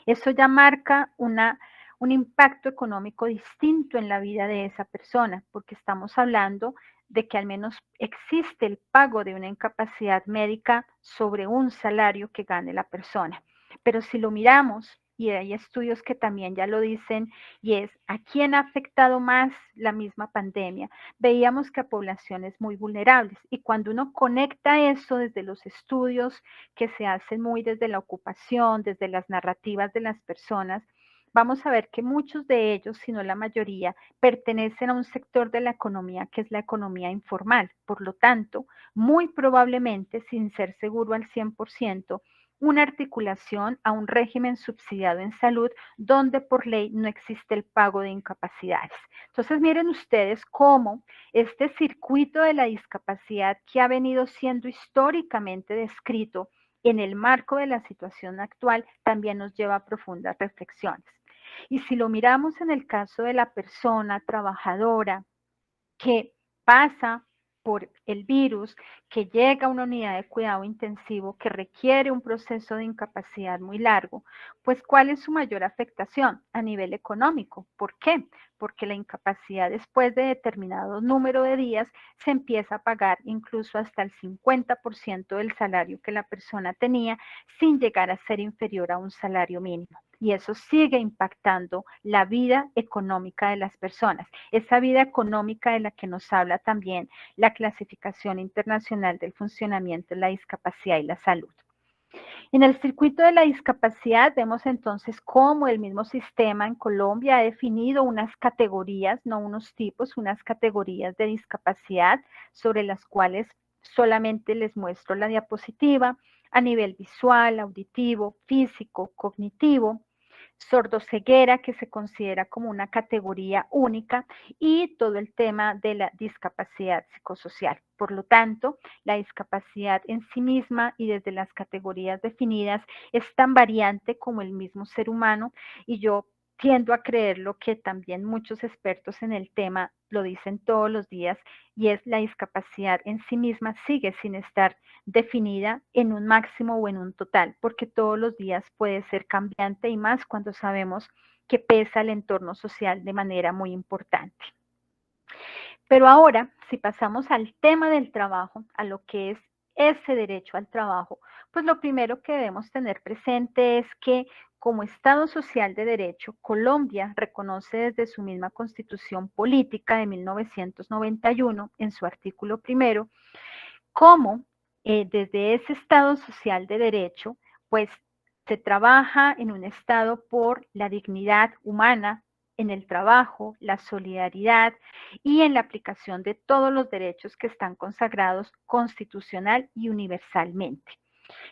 Eso ya marca un impacto económico distinto en la vida de esa persona, porque estamos hablando de que al menos existe el pago de una incapacidad médica sobre un salario que gane la persona. Pero si lo miramos, y hay estudios que también ya lo dicen, y es a quién ha afectado más la misma pandemia, veíamos que a poblaciones muy vulnerables. Y cuando uno conecta eso desde los estudios que se hacen muy desde la ocupación, desde las narrativas de las personas, vamos a ver que muchos de ellos, si no la mayoría, pertenecen a un sector de la economía que es la economía informal. Por lo tanto, muy probablemente, sin ser seguro al 100%, una articulación a un régimen subsidiado en salud donde por ley no existe el pago de incapacidades. Entonces, miren ustedes cómo este circuito de la discapacidad que ha venido siendo históricamente descrito en el marco de la situación actual también nos lleva a profundas reflexiones. Y si lo miramos en el caso de la persona trabajadora que pasa por el virus, que llega a una unidad de cuidado intensivo, que requiere un proceso de incapacidad muy largo, pues ¿cuál es su mayor afectación? A nivel económico. ¿Por qué? Porque la incapacidad después de determinado número de días se empieza a pagar incluso hasta el 50% del salario que la persona tenía, sin llegar a ser inferior a un salario mínimo. Y eso sigue impactando la vida económica de las personas. Esa vida económica de la que nos habla también la clasificación internacional del funcionamiento de la discapacidad y la salud. En el circuito de la discapacidad vemos entonces cómo el mismo sistema en Colombia ha definido unas categorías, no unos tipos, unas categorías de discapacidad sobre las cuales solamente les muestro la diapositiva a nivel visual, auditivo, físico, cognitivo, sordoceguera, que se considera como una categoría única, y todo el tema de la discapacidad psicosocial. Por lo tanto, la discapacidad en sí misma y desde las categorías definidas es tan variante como el mismo ser humano, y yo tiendo a creer lo que también muchos expertos en el tema lo dicen todos los días, y es la discapacidad en sí misma sigue sin estar definida en un máximo o en un total, porque todos los días puede ser cambiante, y más cuando sabemos que pesa el entorno social de manera muy importante. Pero ahora, si pasamos al tema del trabajo, a lo que es ese derecho al trabajo, pues lo primero que debemos tener presente es que como Estado social de derecho, Colombia reconoce desde su misma Constitución Política de 1991, en su artículo primero, cómo desde ese Estado social de derecho, pues se trabaja en un Estado por la dignidad humana en el trabajo, la solidaridad y en la aplicación de todos los derechos que están consagrados constitucional y universalmente.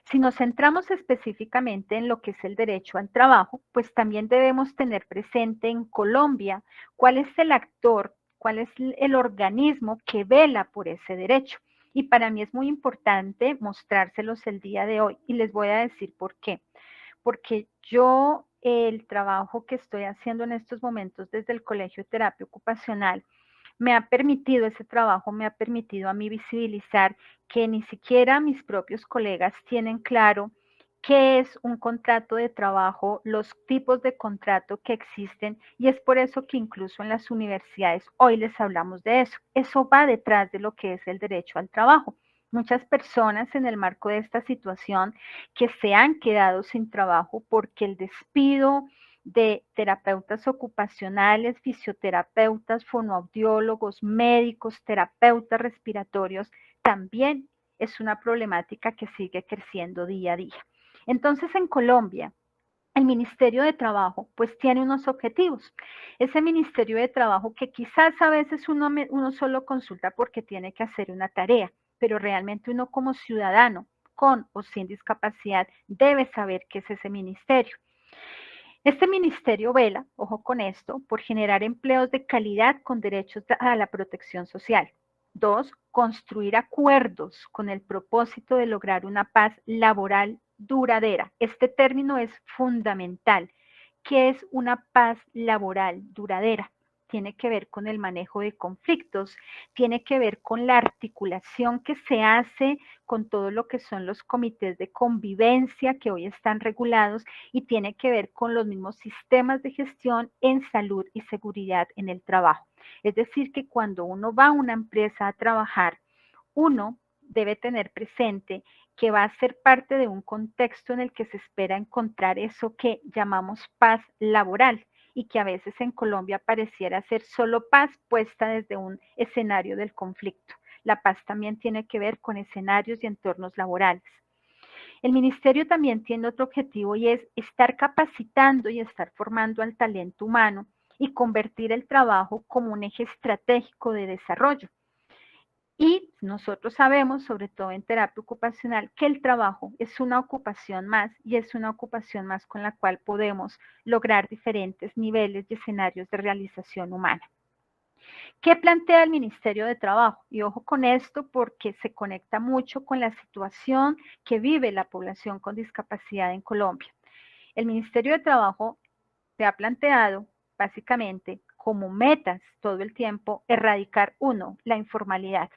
Si nos centramos específicamente en lo que es el derecho al trabajo, pues también debemos tener presente en Colombia cuál es el actor, cuál es el organismo que vela por ese derecho. Y para mí es muy importante mostrárselos el día de hoy, y les voy a decir por qué. Porque yo el trabajo que estoy haciendo en estos momentos desde el Colegio de Terapia Ocupacional me ha permitido, ese trabajo me ha permitido a mí visibilizar que ni siquiera mis propios colegas tienen claro qué es un contrato de trabajo, los tipos de contrato que existen, y es por eso que incluso en las universidades hoy les hablamos de eso. Eso va detrás de lo que es el derecho al trabajo. Muchas personas en el marco de esta situación que se han quedado sin trabajo porque el despido de terapeutas ocupacionales, fisioterapeutas, fonoaudiólogos, médicos, terapeutas respiratorios, también es una problemática que sigue creciendo día a día. Entonces, en Colombia, el Ministerio de Trabajo pues tiene unos objetivos. Ese Ministerio de Trabajo que quizás a veces uno solo consulta porque tiene que hacer una tarea, pero realmente uno como ciudadano con o sin discapacidad debe saber qué es ese ministerio. Este ministerio vela, ojo con esto, por generar empleos de calidad con derechos a la protección social. 2, construir acuerdos con el propósito de lograr una paz laboral duradera. Este término es fundamental. ¿Qué es una paz laboral duradera? Tiene que ver con el manejo de conflictos, tiene que ver con la articulación que se hace con todo lo que son los comités de convivencia que hoy están regulados, y tiene que ver con los mismos sistemas de gestión en salud y seguridad en el trabajo. Es decir, que cuando uno va a una empresa a trabajar, uno debe tener presente que va a ser parte de un contexto en el que se espera encontrar eso que llamamos paz laboral, y que a veces en Colombia pareciera ser solo paz puesta desde un escenario del conflicto. La paz también tiene que ver con escenarios y entornos laborales. El ministerio también tiene otro objetivo, y es estar capacitando y estar formando al talento humano y convertir el trabajo como un eje estratégico de desarrollo. Y nosotros sabemos, sobre todo en terapia ocupacional, que el trabajo es una ocupación más, y es una ocupación más con la cual podemos lograr diferentes niveles y escenarios de realización humana. ¿Qué plantea el Ministerio de Trabajo? Y ojo con esto porque se conecta mucho con la situación que vive la población con discapacidad en Colombia. El Ministerio de Trabajo se ha planteado básicamente como metas todo el tiempo erradicar, 1, la informalidad.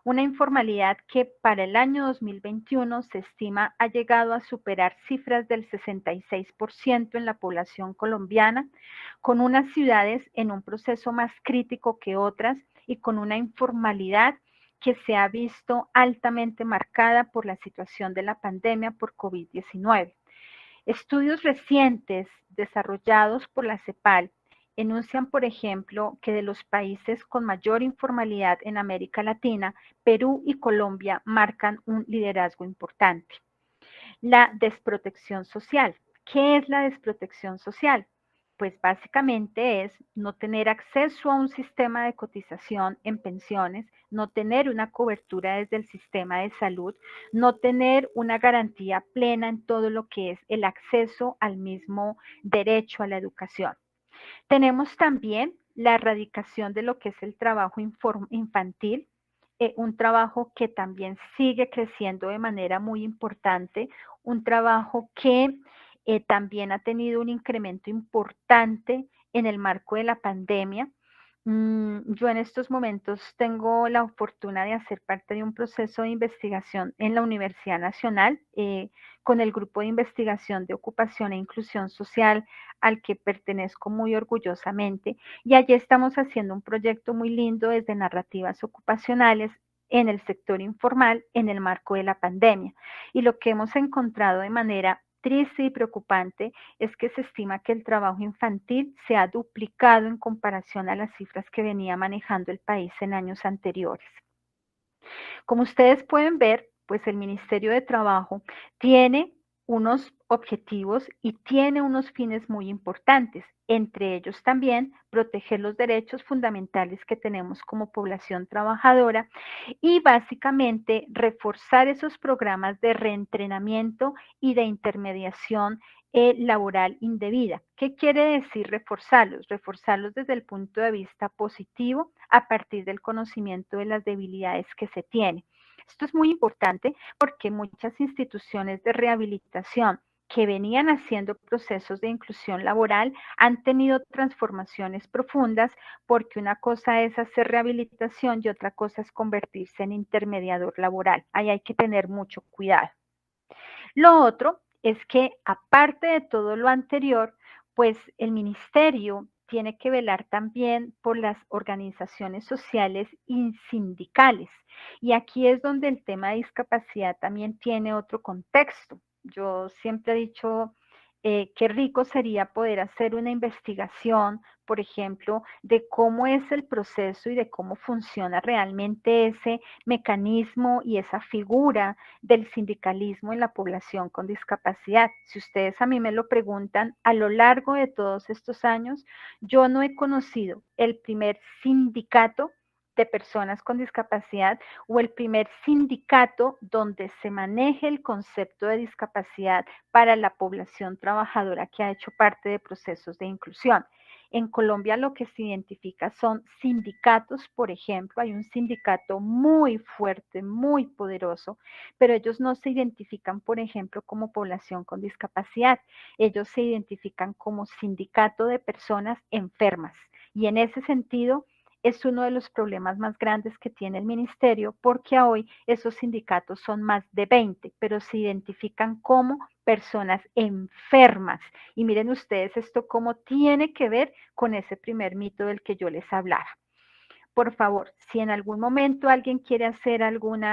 Una informalidad que para el año 2021 se estima ha llegado a superar cifras del 66% en la población colombiana, con unas ciudades en un proceso más crítico que otras y con una informalidad que se ha visto altamente marcada por la situación de la pandemia por COVID-19. Estudios recientes desarrollados por la CEPAL enuncian, por ejemplo, que de los países con mayor informalidad en América Latina, Perú y Colombia marcan un liderazgo importante. La desprotección social. ¿Qué es la desprotección social? Pues básicamente es no tener acceso a un sistema de cotización en pensiones, no tener una cobertura desde el sistema de salud, no tener una garantía plena en todo lo que es el acceso al mismo derecho a la educación. Tenemos también la erradicación de lo que es el trabajo infantil, un trabajo que también sigue creciendo de manera muy importante, un trabajo que también ha tenido un incremento importante en el marco de la pandemia. Yo en estos momentos tengo la fortuna de hacer parte de un proceso de investigación en la Universidad Nacional con el grupo de investigación de ocupación e inclusión social al que pertenezco muy orgullosamente, y allí estamos haciendo un proyecto muy lindo desde narrativas ocupacionales en el sector informal en el marco de la pandemia. Y lo que hemos encontrado de manera triste y preocupante es que se estima que el trabajo infantil se ha duplicado en comparación a las cifras que venía manejando el país en años anteriores. Como ustedes pueden ver, pues el Ministerio de Trabajo tiene unos objetivos y tiene unos fines muy importantes, entre ellos también proteger los derechos fundamentales que tenemos como población trabajadora y básicamente reforzar esos programas de reentrenamiento y de intermediación laboral indebida. ¿Qué quiere decir reforzarlos? Reforzarlos desde el punto de vista positivo a partir del conocimiento de las debilidades que se tienen. Esto es muy importante porque muchas instituciones de rehabilitación que venían haciendo procesos de inclusión laboral han tenido transformaciones profundas porque una cosa es hacer rehabilitación y otra cosa es convertirse en intermediador laboral. Ahí hay que tener mucho cuidado. Lo otro es que aparte de todo lo anterior, pues el ministerio tiene que velar también por las organizaciones sociales y sindicales. Y aquí es donde el tema de discapacidad también tiene otro contexto. Yo siempre he dicho qué rico sería poder hacer una investigación, por ejemplo, de cómo es el proceso y de cómo funciona realmente ese mecanismo y esa figura del sindicalismo en la población con discapacidad. Si ustedes a mí me lo preguntan, a lo largo de todos estos años, yo no he conocido el primer sindicato de personas con discapacidad o el primer sindicato donde se maneje el concepto de discapacidad para la población trabajadora que ha hecho parte de procesos de inclusión. En Colombia lo que se identifica son sindicatos, por ejemplo, hay un sindicato muy fuerte, muy poderoso, pero ellos no se identifican, por ejemplo, como población con discapacidad, ellos se identifican como sindicato de personas enfermas. Y en ese sentido, es uno de los problemas más grandes que tiene el ministerio porque hoy esos sindicatos son más de 20, pero se identifican como personas enfermas. Y miren ustedes esto cómo tiene que ver con ese primer mito del que yo les hablaba. Por favor, si en algún momento alguien quiere hacer algún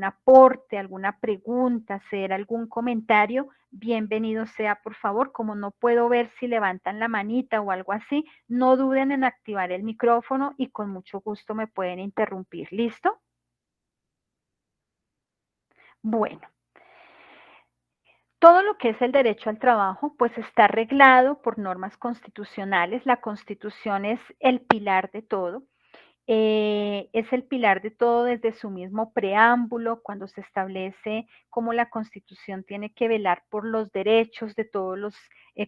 aporte, alguna pregunta, hacer algún comentario, bienvenido sea, por favor. Como no puedo ver si levantan la manita o algo así, no duden en activar el micrófono y con mucho gusto me pueden interrumpir. ¿Listo? Bueno. Todo lo que es el derecho al trabajo, pues está reglado por normas constitucionales. La Constitución es el pilar de todo. Es el pilar de todo desde su mismo preámbulo, cuando se establece cómo la Constitución tiene que velar por los derechos de todos los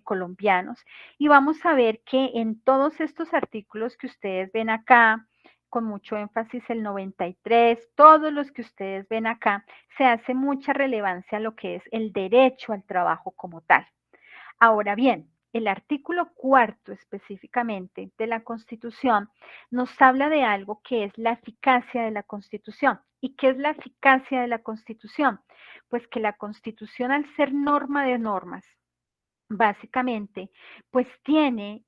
colombianos. Y vamos a ver que en todos estos artículos que ustedes ven acá, con mucho énfasis el 93, todos los que ustedes ven acá, se hace mucha relevancia a lo que es el derecho al trabajo como tal. Ahora bien, el artículo 4 específicamente de la Constitución nos habla de algo que es la eficacia de la Constitución. ¿Y qué es la eficacia de la Constitución? Pues que la Constitución, al ser norma de normas, básicamente, pues tiene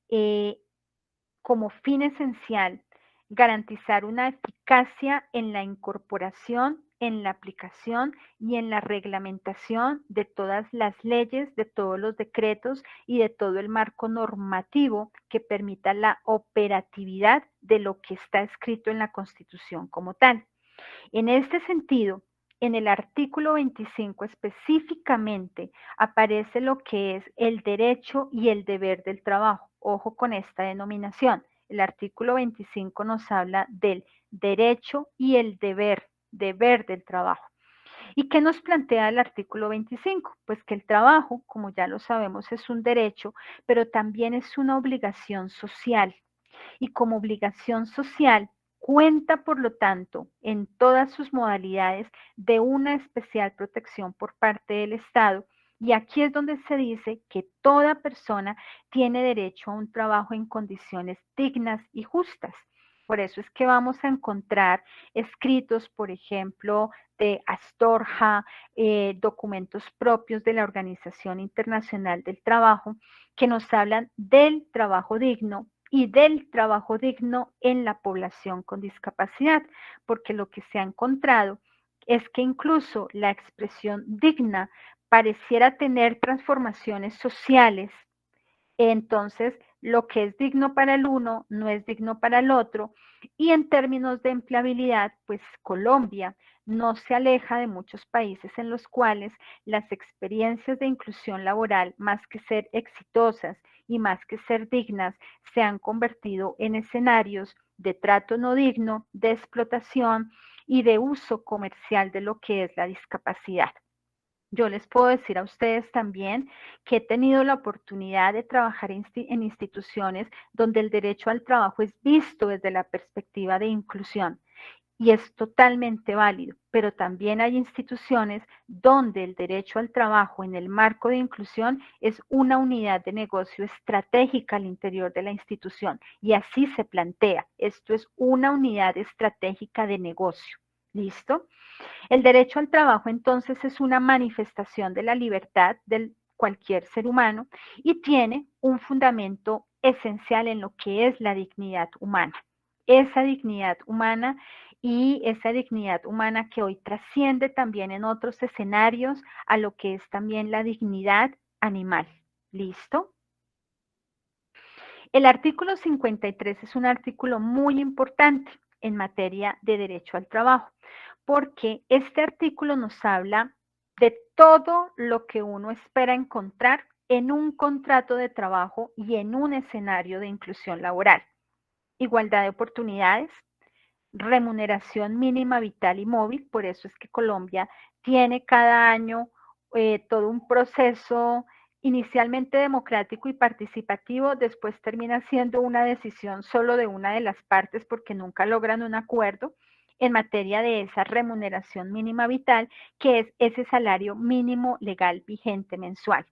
como fin esencial garantizar una eficacia en la incorporación, en la aplicación y en la reglamentación de todas las leyes, de todos los decretos y de todo el marco normativo que permita la operatividad de lo que está escrito en la Constitución como tal. En este sentido, en el artículo 25 específicamente aparece lo que es el derecho y el deber del trabajo. Ojo con esta denominación. El artículo 25 nos habla del derecho y el deber del trabajo. ¿Y qué nos plantea el artículo 25? Pues que el trabajo, como ya lo sabemos, es un derecho, pero también es una obligación social. Y como obligación social, cuenta, por lo tanto, en todas sus modalidades de una especial protección por parte del Estado. Y aquí es donde se dice que toda persona tiene derecho a un trabajo en condiciones dignas y justas. Por eso es que vamos a encontrar escritos, por ejemplo, de Astorga, documentos propios de la Organización Internacional del Trabajo, que nos hablan del trabajo digno y del trabajo digno en la población con discapacidad, porque lo que se ha encontrado es que incluso la expresión digna pareciera tener transformaciones sociales. Entonces, lo que es digno para el uno no es digno para el otro. Y en términos de empleabilidad, pues Colombia no se aleja de muchos países en los cuales las experiencias de inclusión laboral, más que ser exitosas y más que ser dignas, se han convertido en escenarios de trato no digno, de explotación y de uso comercial de lo que es la discapacidad. Yo les puedo decir a ustedes también que he tenido la oportunidad de trabajar en instituciones donde el derecho al trabajo es visto desde la perspectiva de inclusión y es totalmente válido, pero también hay instituciones donde el derecho al trabajo en el marco de inclusión es una unidad de negocio estratégica al interior de la institución y así se plantea. Esto es una unidad estratégica de negocio. ¿Listo? El derecho al trabajo entonces es una manifestación de la libertad de cualquier ser humano y tiene un fundamento esencial en lo que es la dignidad humana. Esa dignidad humana y esa dignidad humana que hoy trasciende también en otros escenarios a lo que es también la dignidad animal. ¿Listo? El artículo 53 es un artículo muy importante en materia de derecho al trabajo, porque este artículo nos habla de todo lo que uno espera encontrar en un contrato de trabajo y en un escenario de inclusión laboral. Igualdad de oportunidades, remuneración mínima vital y móvil, por eso es que Colombia tiene cada año todo un proceso inicialmente democrático y participativo, después termina siendo una decisión solo de una de las partes porque nunca logran un acuerdo en materia de esa remuneración mínima vital, que es ese salario mínimo legal vigente mensual.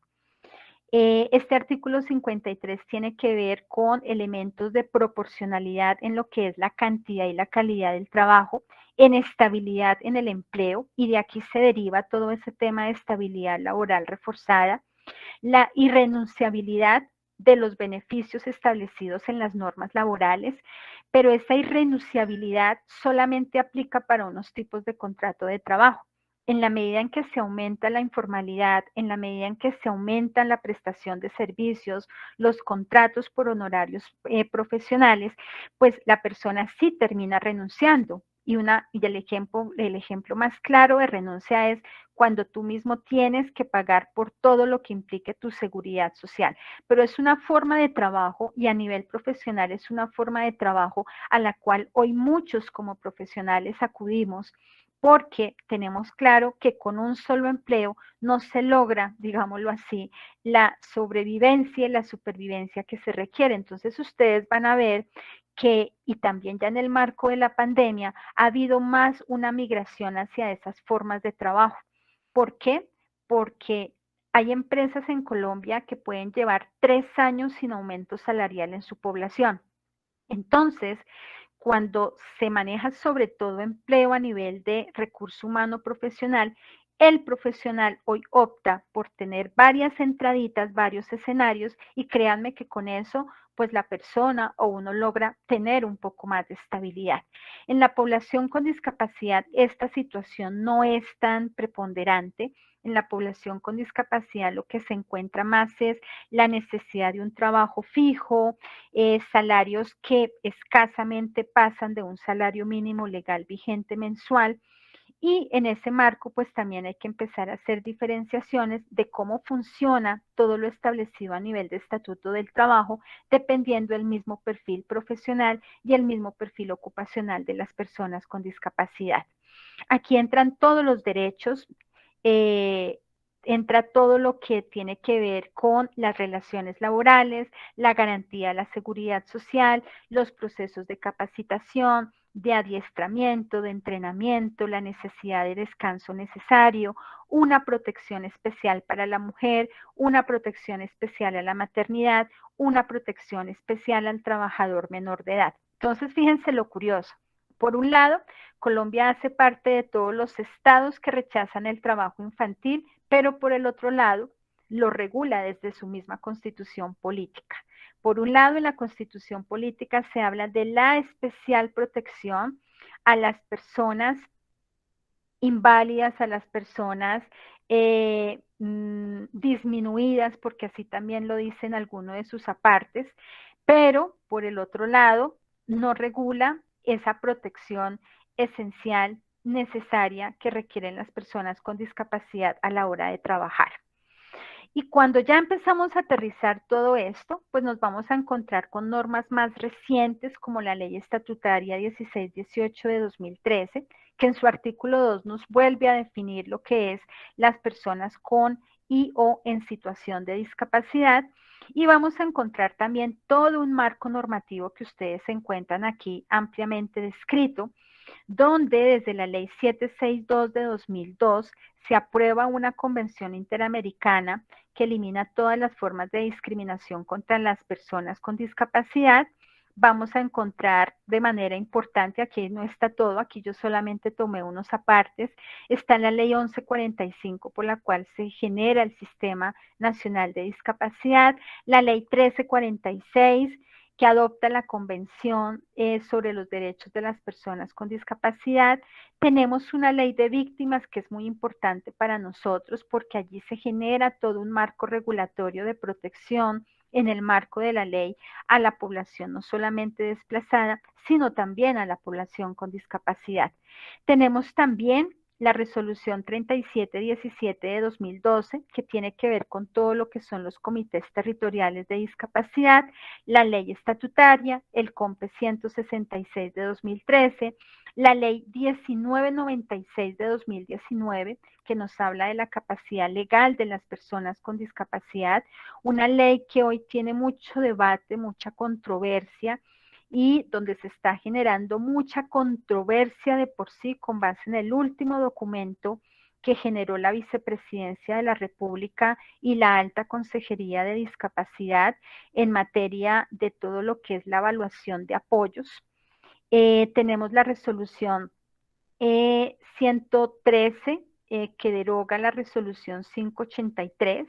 Este artículo 53 tiene que ver con elementos de proporcionalidad en lo que es la cantidad y la calidad del trabajo, en estabilidad en el empleo, y de aquí se deriva todo ese tema de estabilidad laboral reforzada, la irrenunciabilidad de los beneficios establecidos en las normas laborales, pero esa irrenunciabilidad solamente aplica para unos tipos de contrato de trabajo. En la medida en que se aumenta la informalidad, en la medida en que se aumenta la prestación de servicios, los contratos por honorarios profesionales, pues la persona sí termina renunciando. Y el ejemplo más claro de renuncia es cuando tú mismo tienes que pagar por todo lo que implique tu seguridad social. Pero es una forma de trabajo y a nivel profesional es una forma de trabajo a la cual hoy muchos como profesionales acudimos, porque tenemos claro que con un solo empleo no se logra, digámoslo así, la sobrevivencia y la supervivencia que se requiere. Entonces ustedes van a ver que, y también ya en el marco de la pandemia, ha habido más una migración hacia esas formas de trabajo. ¿Por qué? Porque Hay empresas en Colombia que pueden llevar 3 años sin aumento salarial en su población. Entonces, cuando se maneja sobre todo empleo a nivel de recurso humano profesional, el profesional hoy opta por tener varias entraditas, varios escenarios, y créanme que con eso, pues la persona o uno logra tener un poco más de estabilidad. En la población con discapacidad, esta situación no es tan preponderante. En la población con discapacidad lo que se encuentra más es la necesidad de un trabajo fijo, salarios que escasamente pasan de un salario mínimo legal vigente mensual, y en ese marco pues también hay que empezar a hacer diferenciaciones de cómo funciona todo lo establecido a nivel de estatuto del trabajo, dependiendo del mismo perfil profesional y el mismo perfil ocupacional de las personas con discapacidad. Aquí entran todos los derechos, eh, entra todo lo que tiene que ver con las relaciones laborales, la garantía de la seguridad social, los procesos de capacitación, de adiestramiento, de entrenamiento, la necesidad de descanso necesario, una protección especial para la mujer, una protección especial a la maternidad, una protección especial al trabajador menor de edad. Entonces, fíjense lo curioso. Por un lado, Colombia hace parte de todos los estados que rechazan el trabajo infantil, pero por el otro lado, lo regula desde su misma constitución política. Por un lado, en la constitución política se habla de la especial protección a las personas inválidas, a las personas disminuidas, porque así también lo dicen algunos de sus apartes, pero por el otro lado, no regula esa protección esencial, necesaria, que requieren las personas con discapacidad a la hora de trabajar. Y cuando ya empezamos a aterrizar todo esto, pues nos vamos a encontrar con normas más recientes como la Ley Estatutaria 1618 de 2013, que en su artículo 2 nos vuelve a definir lo que es las personas con y o en situación de discapacidad. Y vamos a encontrar también todo un marco normativo que ustedes encuentran aquí ampliamente descrito, donde desde la Ley 762 de 2002 se aprueba una convención interamericana que elimina todas las formas de discriminación contra las personas con discapacidad. Vamos a encontrar de manera importante, aquí no está todo, aquí yo solamente tomé unos apartes, está la Ley 1145 por la cual se genera el Sistema Nacional de Discapacidad, la Ley 1346 que adopta la Convención sobre los Derechos de las Personas con Discapacidad. Tenemos una ley de víctimas que es muy importante para nosotros porque allí se genera todo un marco regulatorio de protección en el marco de la ley a la población no solamente desplazada, sino también a la población con discapacidad. Tenemos también la resolución 3717 de 2012, que tiene que ver con todo lo que son los comités territoriales de discapacidad, la ley estatutaria, el COMPE 166 de 2013, la ley 1996 de 2019, que nos habla de la capacidad legal de las personas con discapacidad, una ley que hoy tiene mucho debate, mucha controversia, y donde se está generando mucha controversia de por sí con base en el último documento que generó la Vicepresidencia de la República y la Alta Consejería de Discapacidad en materia de todo lo que es la evaluación de apoyos. Tenemos la resolución 113 que deroga la resolución 583.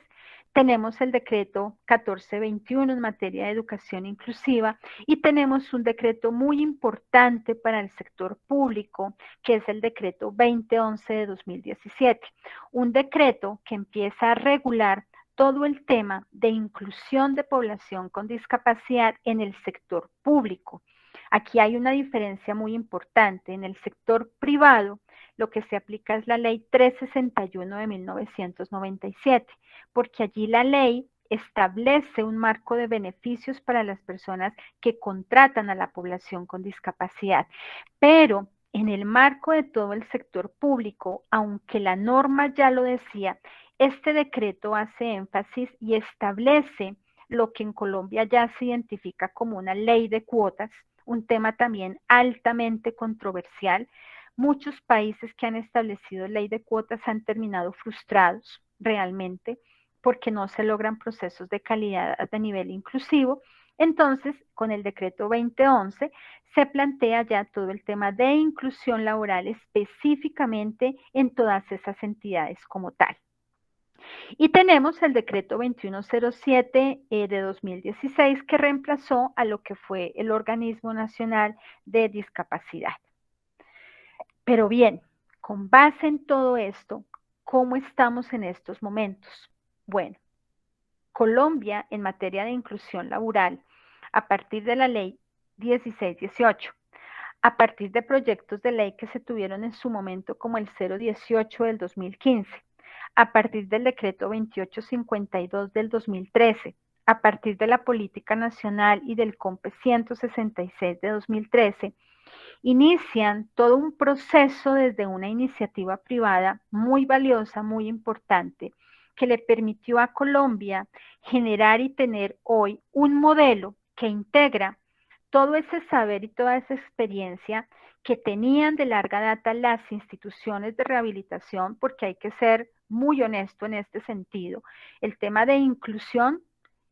Tenemos el decreto 1421 en materia de educación inclusiva y tenemos un decreto muy importante para el sector público, que es el decreto 2011 de 2017. Un decreto que empieza a regular todo el tema de inclusión de población con discapacidad en el sector público. Aquí hay una diferencia muy importante. En el sector privado, lo que se aplica es la ley 361 de 1997, porque allí la ley establece un marco de beneficios para las personas que contratan a la población con discapacidad. Pero en el marco de todo el sector público, aunque la norma ya lo decía, este decreto hace énfasis y establece lo que en Colombia ya se identifica como una ley de cuotas, un tema también altamente controversial. Muchos países que han establecido ley de cuotas han terminado frustrados realmente porque no se logran procesos de calidad a nivel inclusivo. Entonces, con el decreto 2011 se plantea ya todo el tema de inclusión laboral específicamente en todas esas entidades como tal. Y tenemos el decreto 2107 de 2016 que reemplazó a lo que fue el Organismo Nacional de Discapacidad. Pero bien, con base en todo esto, ¿cómo estamos en estos momentos? Bueno, Colombia en materia de inclusión laboral, a partir de la ley 1618, a partir de proyectos de ley que se tuvieron en su momento como el 018 del 2015, a partir del decreto 2852 del 2013, a partir de la política nacional y del COMPE 166 de 2013, inician todo un proceso desde una iniciativa privada muy valiosa, muy importante, que le permitió a Colombia generar y tener hoy un modelo que integra todo ese saber y toda esa experiencia que tenían de larga data las instituciones de rehabilitación, porque hay que ser muy honesto en este sentido. El tema de inclusión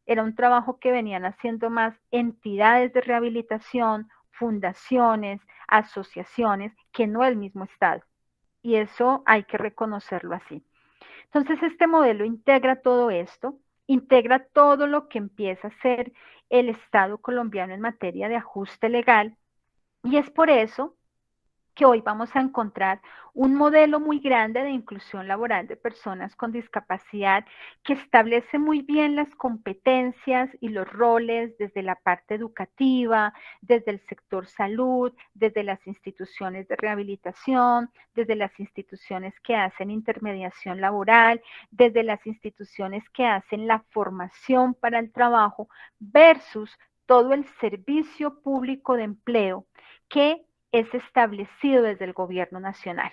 era un trabajo que venían haciendo más entidades de rehabilitación, fundaciones, asociaciones, que no el mismo Estado. Y eso hay que reconocerlo así. Entonces, este modelo integra todo esto, integra todo lo que empieza a ser el Estado colombiano en materia de ajuste legal, y es por eso que hoy vamos a encontrar un modelo muy grande de inclusión laboral de personas con discapacidad que establece muy bien las competencias y los roles desde la parte educativa, desde el sector salud, desde las instituciones de rehabilitación, desde las instituciones que hacen intermediación laboral, desde las instituciones que hacen la formación para el trabajo versus todo el servicio público de empleo que es establecido desde el gobierno nacional.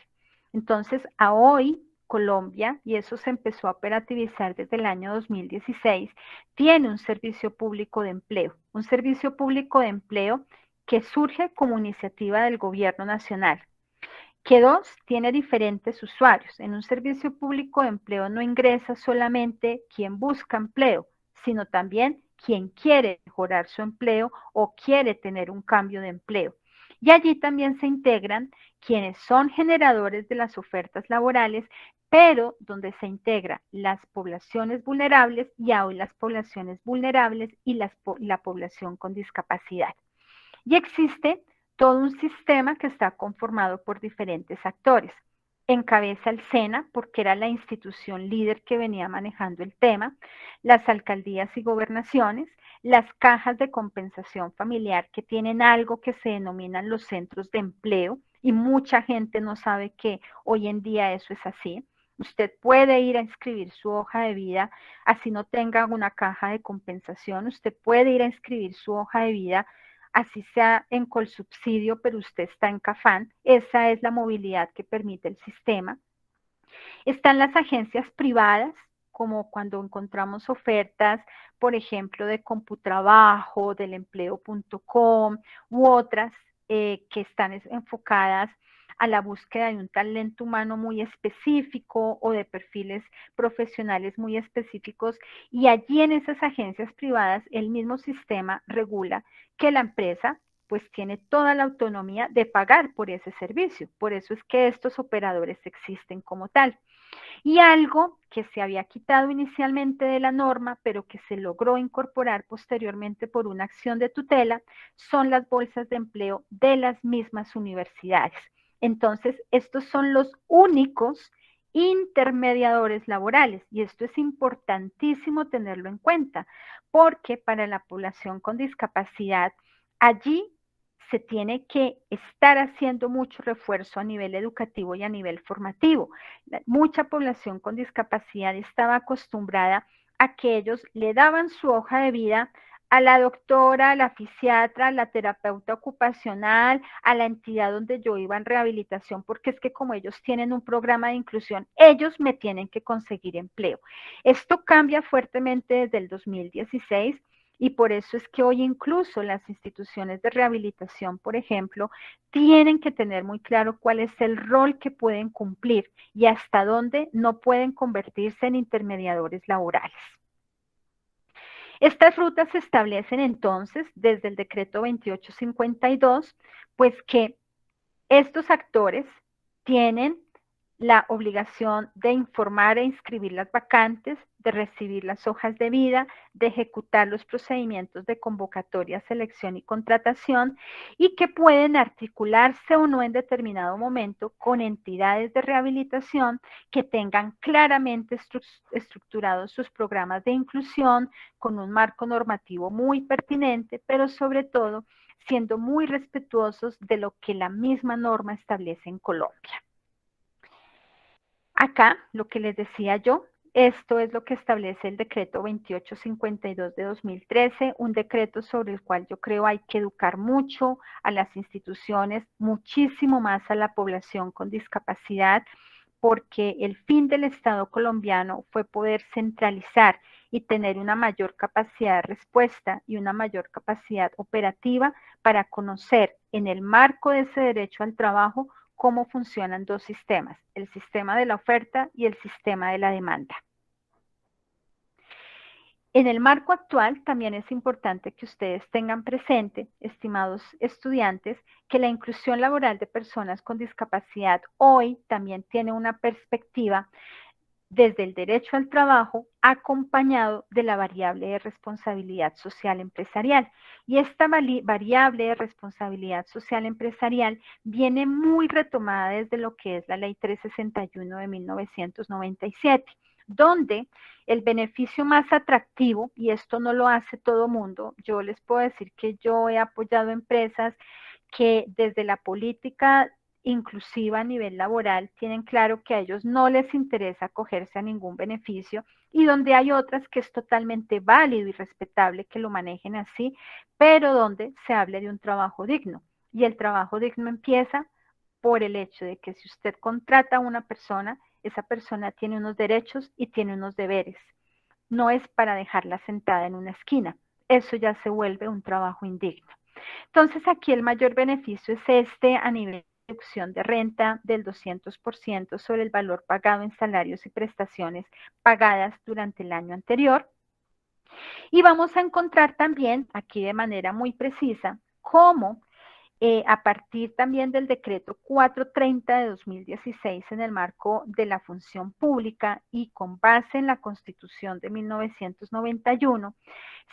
Entonces, a hoy, Colombia, y eso se empezó a operativizar desde el año 2016, tiene un servicio público de empleo, que surge como iniciativa del gobierno nacional, que dos, tiene diferentes usuarios. En un servicio público de empleo no ingresa solamente quien busca empleo, sino también quien quiere mejorar su empleo o quiere tener un cambio de empleo. Y allí también se integran quienes son generadores de las ofertas laborales, pero donde se integran las poblaciones vulnerables y hoy las poblaciones vulnerables y la población con discapacidad. Y existe todo un sistema que está conformado por diferentes actores. Encabeza el SENA, porque era la institución líder que venía manejando el tema, las alcaldías y gobernaciones, las cajas de compensación familiar que tienen algo que se denominan los centros de empleo, y mucha gente no sabe que hoy en día eso es así. Usted puede ir a inscribir su hoja de vida, así no tenga una caja de compensación. Usted puede ir a inscribir su hoja de vida, así sea en Colsubsidio, pero usted está en Cafán. Esa es la movilidad que permite el sistema. Están las agencias privadas, como cuando encontramos ofertas, por ejemplo, de Computrabajo, del empleo.com u otras que están enfocadas a la búsqueda de un talento humano muy específico o de perfiles profesionales muy específicos, y allí en esas agencias privadas el mismo sistema regula que la empresa pues tiene toda la autonomía de pagar por ese servicio. Por eso es que estos operadores existen como tal. Y algo que se había quitado inicialmente de la norma, pero que se logró incorporar posteriormente por una acción de tutela, son las bolsas de empleo de las mismas universidades. Entonces, estos son los únicos intermediadores laborales, y esto es importantísimo tenerlo en cuenta, porque para la población con discapacidad, allí se tiene que estar haciendo mucho refuerzo a nivel educativo y a nivel formativo. Mucha población con discapacidad estaba acostumbrada a que ellos le daban su hoja de vida a la doctora, a la fisiatra, a la terapeuta ocupacional, a la entidad donde yo iba en rehabilitación, porque es que como ellos tienen un programa de inclusión, ellos me tienen que conseguir empleo. Esto cambia fuertemente desde el 2016, Y por eso es que hoy incluso las instituciones de rehabilitación, por ejemplo, tienen que tener muy claro cuál es el rol que pueden cumplir y hasta dónde no pueden convertirse en intermediadores laborales. Estas rutas se establecen entonces desde el decreto 2852, pues que estos actores tienen la obligación de informar e inscribir las vacantes, de recibir las hojas de vida, de ejecutar los procedimientos de convocatoria, selección y contratación, y que pueden articularse o no en determinado momento con entidades de rehabilitación que tengan claramente estructurados sus programas de inclusión con un marco normativo muy pertinente, pero sobre todo siendo muy respetuosos de lo que la misma norma establece en Colombia. Acá, lo que les decía yo, esto es lo que establece el decreto 2852 de 2013, un decreto sobre el cual yo creo hay que educar mucho a las instituciones, muchísimo más a la población con discapacidad, porque el fin del Estado colombiano fue poder centralizar y tener una mayor capacidad de respuesta y una mayor capacidad operativa para conocer en el marco de ese derecho al trabajo cómo funcionan dos sistemas, el sistema de la oferta y el sistema de la demanda. En el marco actual también es importante que ustedes tengan presente, estimados estudiantes, que la inclusión laboral de personas con discapacidad hoy también tiene una perspectiva desde el derecho al trabajo acompañado de la variable de responsabilidad social empresarial. Y esta variable de responsabilidad social empresarial viene muy retomada desde lo que es la Ley 361 de 1997, donde el beneficio más atractivo, y esto no lo hace todo mundo, yo les puedo decir que yo he apoyado empresas que desde la política inclusiva a nivel laboral tienen claro que a ellos no les interesa acogerse a ningún beneficio y donde hay otras que es totalmente válido y respetable que lo manejen así, pero donde se hable de un trabajo digno. Y el trabajo digno empieza por el hecho de que si usted contrata a una persona, esa persona tiene unos derechos y tiene unos deberes. No es para dejarla sentada en una esquina. Eso ya se vuelve un trabajo indigno. Entonces aquí el mayor beneficio es este a nivel de reducción de renta del 200% sobre el valor pagado en salarios y prestaciones pagadas durante el año anterior. Y vamos a encontrar también aquí de manera muy precisa cómo a partir también del decreto 430 de 2016 en el marco de la función pública y con base en la Constitución de 1991,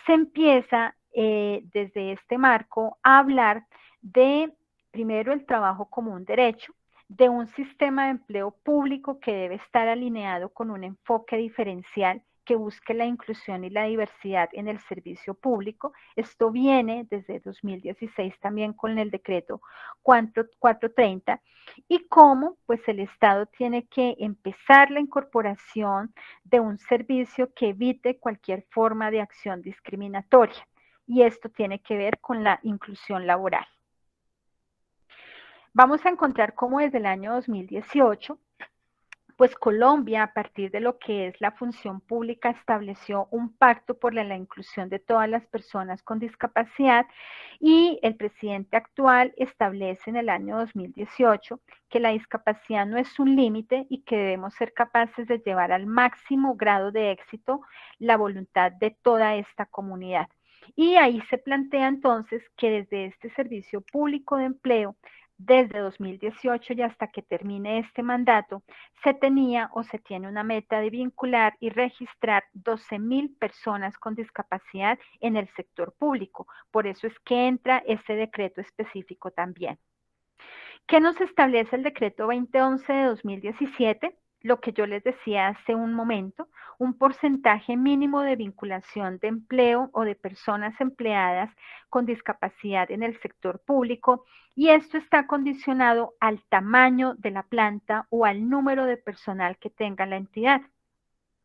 se empieza desde este marco a hablar de, primero, el trabajo como un derecho, de un sistema de empleo público que debe estar alineado con un enfoque diferencial que busque la inclusión y la diversidad en el servicio público. Esto viene desde 2016 también con el decreto 430 y cómo pues el Estado tiene que empezar la incorporación de un servicio que evite cualquier forma de acción discriminatoria. Y esto tiene que ver con la inclusión laboral. Vamos a encontrar cómo desde el año 2018 pues Colombia, a partir de lo que es la función pública, estableció un pacto por la inclusión de todas las personas con discapacidad y el presidente actual establece en el año 2018 que la discapacidad no es un límite y que debemos ser capaces de llevar al máximo grado de éxito la voluntad de toda esta comunidad. Y ahí se plantea entonces que desde este servicio público de empleo, desde 2018 y hasta que termine este mandato, se tenía o se tiene una meta de vincular y registrar 12,000 personas con discapacidad en el sector público. Por eso es que entra ese decreto específico también. ¿Qué nos establece el decreto 2011 de 2017? Lo que yo les decía hace un momento, un porcentaje mínimo de vinculación de empleo o de personas empleadas con discapacidad en el sector público, y esto está condicionado al tamaño de la planta o al número de personal que tenga la entidad.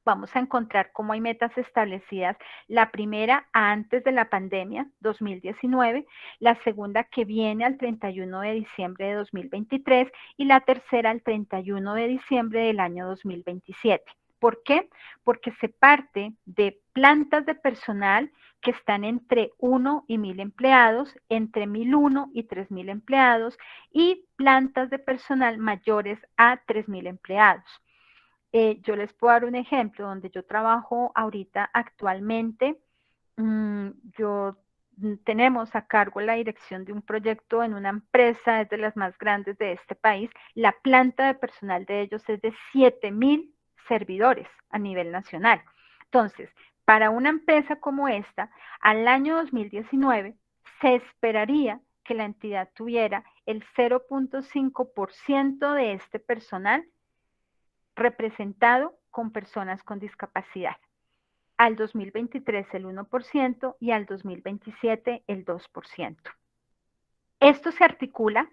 Vamos a encontrar cómo hay metas establecidas. La primera antes de la pandemia, 2019, la segunda que viene al 31 de diciembre de 2023 y la tercera al 31 de diciembre del año 2027. ¿Por qué? Porque se parte de plantas de personal que están entre 1 y 1000 empleados, entre 1001 y 3000 empleados y plantas de personal mayores a 3000 empleados. Yo les puedo dar un ejemplo donde yo trabajo ahorita actualmente. Tenemos a cargo la dirección de un proyecto en una empresa, es de las más grandes de este país. La planta de personal de ellos es de 7000 servidores a nivel nacional. Entonces, para una empresa como esta, al año 2019 se esperaría que la entidad tuviera el 0.5% de este personal representado con personas con discapacidad. Al 2023 el 1% y al 2027 el 2%. Esto se articula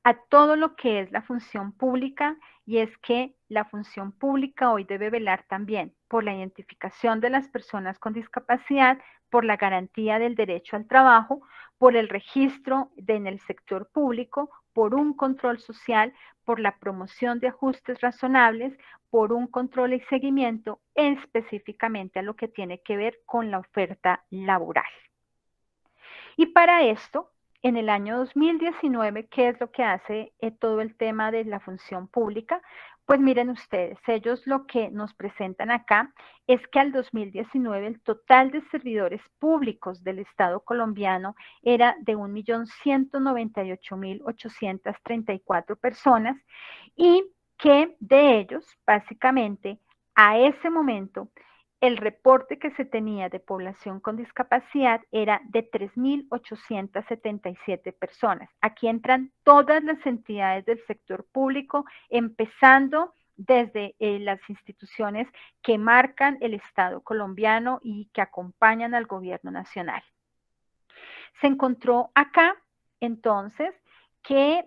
a todo lo que es la función pública, y es que la función pública hoy debe velar también por la identificación de las personas con discapacidad, por la garantía del derecho al trabajo, por el registro en el sector público, por un control social, por la promoción de ajustes razonables, por un control y seguimiento específicamente a lo que tiene que ver con la oferta laboral. Y para esto, en el año 2019, ¿qué es lo que hace todo el tema de la función pública? Pues miren ustedes, ellos lo que nos presentan acá es que al 2019 el total de servidores públicos del Estado colombiano era de 1.198.834 personas, y que de ellos, básicamente, a ese momento, el reporte que se tenía de población con discapacidad era de 3.877 personas. Aquí entran todas las entidades del sector público, empezando desde las instituciones que marcan el Estado colombiano y que acompañan al gobierno nacional. Se encontró acá, entonces, que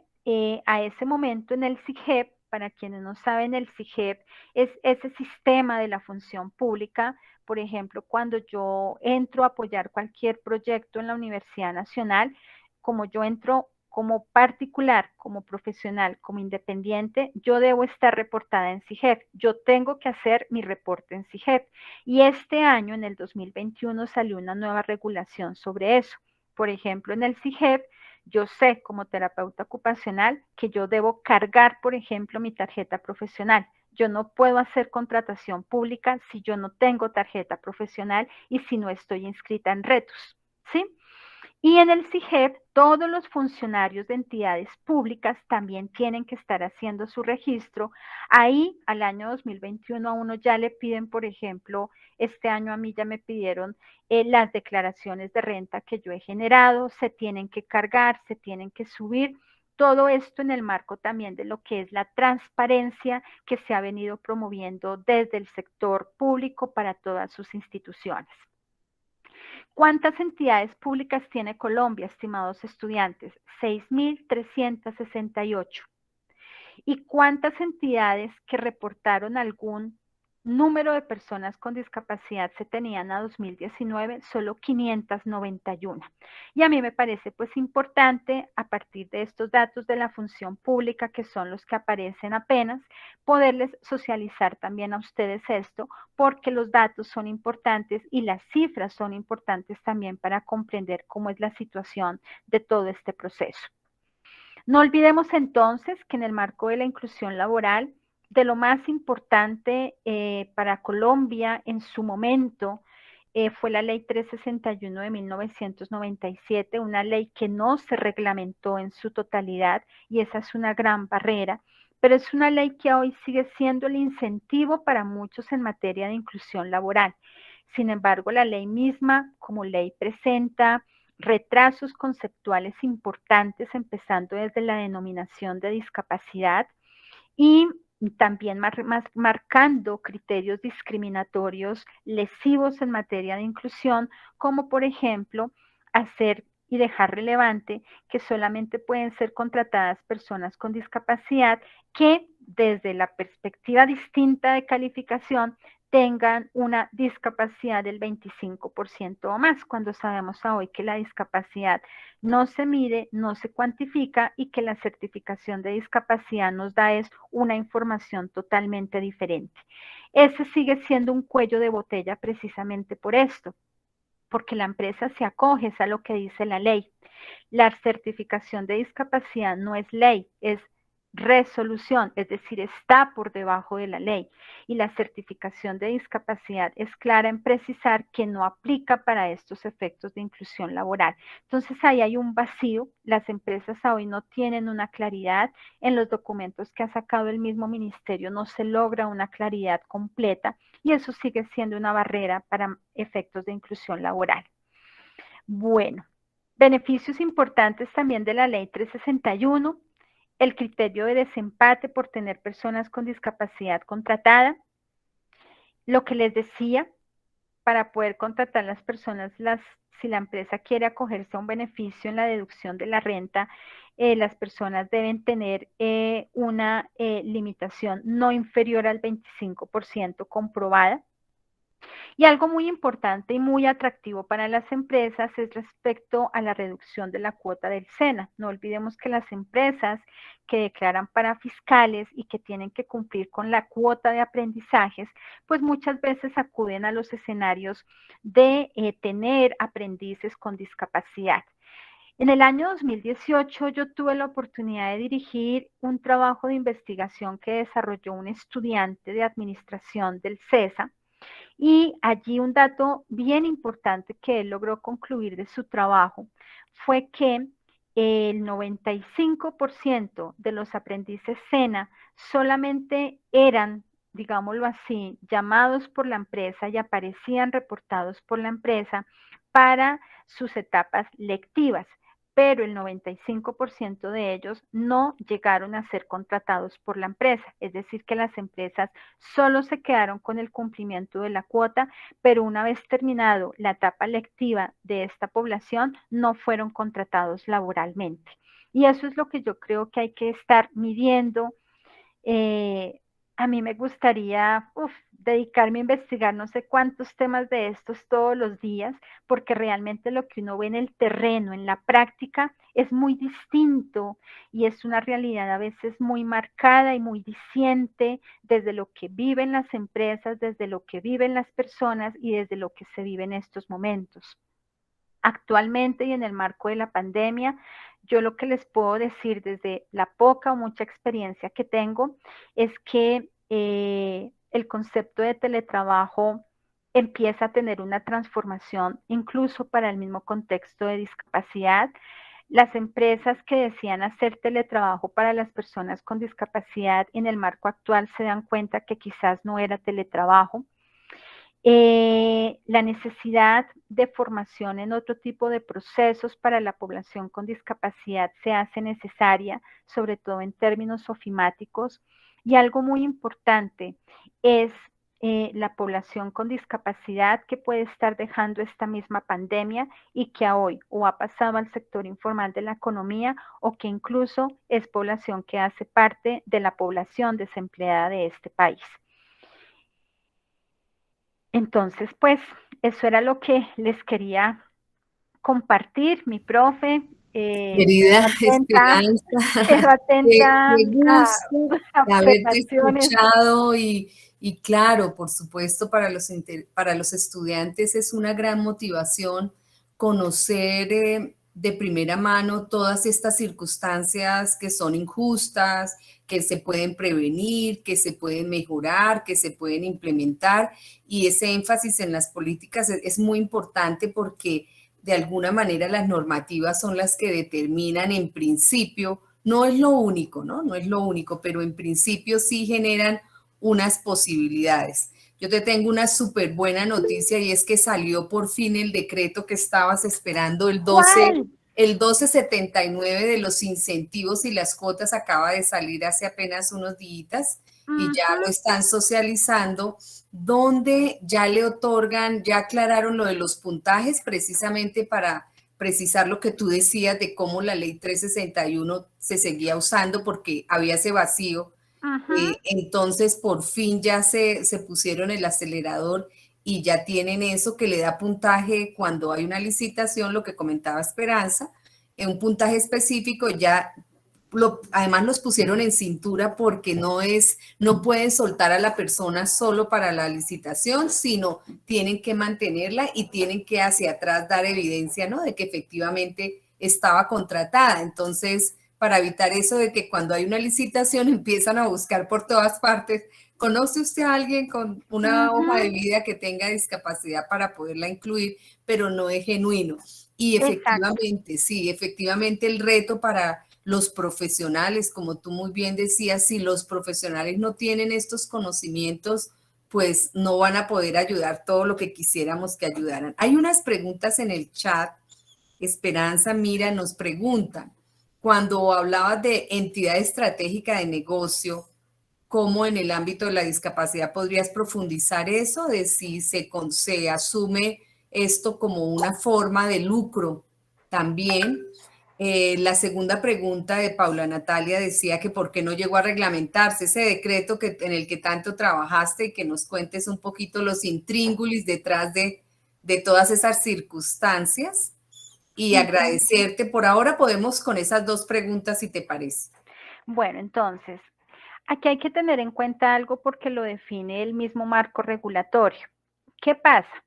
a ese momento en el SIGEP, para quienes no saben, el SIGEP es ese sistema de la función pública. Por ejemplo, cuando yo entro a apoyar cualquier proyecto en la Universidad Nacional, como yo entro como particular, como profesional, como independiente, yo debo estar reportada en SIGEP. Yo tengo que hacer mi reporte en SIGEP. Y este año, en el 2021, salió una nueva regulación sobre eso. Por ejemplo, en el SIGEP, yo sé como terapeuta ocupacional que yo debo cargar, por ejemplo, mi tarjeta profesional. Yo no puedo hacer contratación pública si yo no tengo tarjeta profesional y si no estoy inscrita en retos, ¿sí? Y en el SIGEP, todos los funcionarios de entidades públicas también tienen que estar haciendo su registro. Ahí, al año 2021, a uno ya le piden, por ejemplo, este año a mí ya me pidieron las declaraciones de renta que yo he generado, se tienen que cargar, se tienen que subir. Todo esto en el marco también de lo que es la transparencia que se ha venido promoviendo desde el sector público para todas sus instituciones. ¿Cuántas entidades públicas tiene Colombia, estimados estudiantes? 6.368. ¿Y cuántas entidades que reportaron algún número de personas con discapacidad se tenían a 2019? Solo 591. Y a mí me parece pues importante, a partir de estos datos de la función pública, que son los que aparecen apenas, poderles socializar también a ustedes esto, porque los datos son importantes y las cifras son importantes también para comprender cómo es la situación de todo este proceso. No olvidemos entonces que en el marco de la inclusión laboral, de lo más importante para Colombia en su momento fue la Ley 361 de 1997, una ley que no se reglamentó en su totalidad, y esa es una gran barrera, pero es una ley que hoy sigue siendo el incentivo para muchos en materia de inclusión laboral. Sin embargo, la ley misma como ley presenta retrasos conceptuales importantes, empezando desde la denominación de discapacidad y también marcando criterios discriminatorios lesivos en materia de inclusión, como por ejemplo hacer y dejar relevante que solamente pueden ser contratadas personas con discapacidad que desde la perspectiva distinta de calificación tengan una discapacidad del 25% o más, cuando sabemos hoy que la discapacidad no se mide, no se cuantifica, y que la certificación de discapacidad nos da es una información totalmente diferente. Ese sigue siendo un cuello de botella precisamente por esto, porque la empresa se acoge a lo que dice la ley. La certificación de discapacidad no es ley, es resolución, es decir, está por debajo de la ley. Y la certificación de discapacidad es clara en precisar que no aplica para estos efectos de inclusión laboral. Entonces ahí hay un vacío. Las empresas hoy no tienen una claridad. En los documentos que ha sacado el mismo ministerio no se logra una claridad completa y eso sigue siendo una barrera para efectos de inclusión laboral. Bueno, beneficios importantes también de la ley 361. El criterio de desempate por tener personas con discapacidad contratada. Lo que les decía, para poder contratar las personas, si la empresa quiere acogerse a un beneficio en la deducción de la renta, las personas deben tener una limitación no inferior al 25% comprobada. Y algo muy importante y muy atractivo para las empresas es respecto a la reducción de la cuota del SENA. No olvidemos que las empresas que declaran para fiscales y que tienen que cumplir con la cuota de aprendizajes, pues muchas veces acuden a los escenarios de tener aprendices con discapacidad. En el año 2018 yo tuve la oportunidad de dirigir un trabajo de investigación que desarrolló un estudiante de administración del CESA. Y allí un dato bien importante que él logró concluir de su trabajo fue que el 95% de los aprendices SENA solamente eran, digámoslo así, llamados por la empresa y aparecían reportados por la empresa para sus etapas lectivas, pero el 95% de ellos no llegaron a ser contratados por la empresa. Es decir, que las empresas solo se quedaron con el cumplimiento de la cuota, pero una vez terminado la etapa lectiva de esta población, no fueron contratados laboralmente. Y eso es lo que yo creo que hay que estar midiendo. A mí me gustaría dedicarme a investigar no sé cuántos temas de estos todos los días, porque realmente lo que uno ve en el terreno, en la práctica, es muy distinto y es una realidad a veces muy marcada y muy diciente desde lo que viven las empresas, desde lo que viven las personas y desde lo que se vive en estos momentos. Actualmente y en el marco de la pandemia, yo lo que les puedo decir desde la poca o mucha experiencia que tengo es que el concepto de teletrabajo empieza a tener una transformación incluso para el mismo contexto de discapacidad. Las empresas que decían hacer teletrabajo para las personas con discapacidad en el marco actual se dan cuenta que quizás no era teletrabajo. La necesidad de formación en otro tipo de procesos para la población con discapacidad se hace necesaria, sobre todo en términos ofimáticos. Y algo muy importante es la población con discapacidad que puede estar dejando esta misma pandemia y que hoy o ha pasado al sector informal de la economía o que incluso es población que hace parte de la población desempleada de este país. Entonces, pues, eso era lo que les quería compartir, mi profe. Querida Esperanza, quedo atenta qué gusto a haberte observaciones. escuchado y claro, por supuesto, para los estudiantes es una gran motivación conocer de primera mano todas estas circunstancias que son injustas, que se pueden prevenir, que se pueden mejorar, que se pueden implementar, y ese énfasis en las políticas es muy importante porque de alguna manera las normativas son las que determinan en principio, no es lo único, ¿no? No es lo único, pero en principio sí generan unas posibilidades. Yo te tengo una súper buena noticia y es que salió por fin el decreto que estabas esperando, el 1279 de los incentivos y las cuotas acaba de salir hace apenas unos días y ya lo están socializando, donde ya le otorgan, ya aclararon lo de los puntajes precisamente para precisar lo que tú decías de cómo la ley 361 se seguía usando porque había ese vacío. Entonces, por fin ya se pusieron el acelerador y ya tienen eso que le da puntaje cuando hay una licitación, lo que comentaba Esperanza, en un puntaje específico ya además los pusieron en cintura porque no pueden soltar a la persona solo para la licitación, sino tienen que mantenerla y tienen que hacia atrás dar evidencia, ¿no? De que efectivamente estaba contratada. Entonces, para evitar eso de que cuando hay una licitación empiezan a buscar por todas partes, ¿conoce usted a alguien con una hoja de vida que tenga discapacidad para poderla incluir, pero no es genuino? Y efectivamente, sí, efectivamente el reto para los profesionales, como tú muy bien decías, si los profesionales no tienen estos conocimientos, pues no van a poder ayudar todo lo que quisiéramos que ayudaran. Hay unas preguntas en el chat. Esperanza Mira nos pregunta, cuando hablabas de entidad estratégica de negocio, ¿cómo en el ámbito de la discapacidad podrías profundizar eso de si se asume esto como una forma de lucro también? La segunda pregunta de Paula Natalia decía que por qué no llegó a reglamentarse ese decreto en el que tanto trabajaste, y que nos cuentes un poquito los intríngulis detrás de todas esas circunstancias, y agradecerte. Por ahora podemos con esas dos preguntas, si te parece. Bueno, entonces, aquí hay que tener en cuenta algo porque lo define el mismo marco regulatorio. ¿Qué pasa?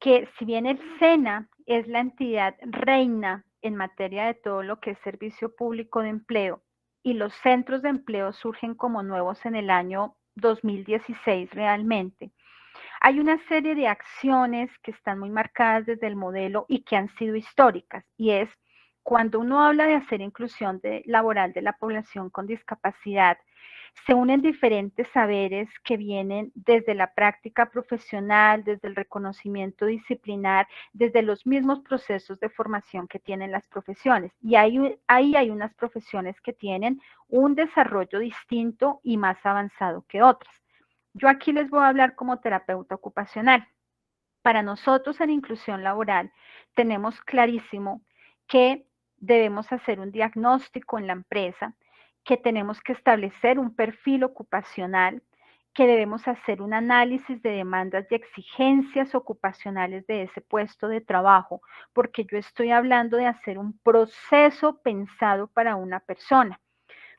Que si bien el SENA es la entidad reina en materia de todo lo que es servicio público de empleo, y los centros de empleo surgen como nuevos en el año 2016 realmente, hay una serie de acciones que están muy marcadas desde el modelo y que han sido históricas, y es cuando uno habla de hacer inclusión laboral de la población con discapacidad, se unen diferentes saberes que vienen desde la práctica profesional, desde el reconocimiento disciplinar, desde los mismos procesos de formación que tienen las profesiones. Y ahí hay unas profesiones que tienen un desarrollo distinto y más avanzado que otras. Yo aquí les voy a hablar como terapeuta ocupacional. Para nosotros en inclusión laboral tenemos clarísimo que debemos hacer un diagnóstico en la empresa, que tenemos que establecer un perfil ocupacional, que debemos hacer un análisis de demandas y exigencias ocupacionales de ese puesto de trabajo, porque yo estoy hablando de hacer un proceso pensado para una persona.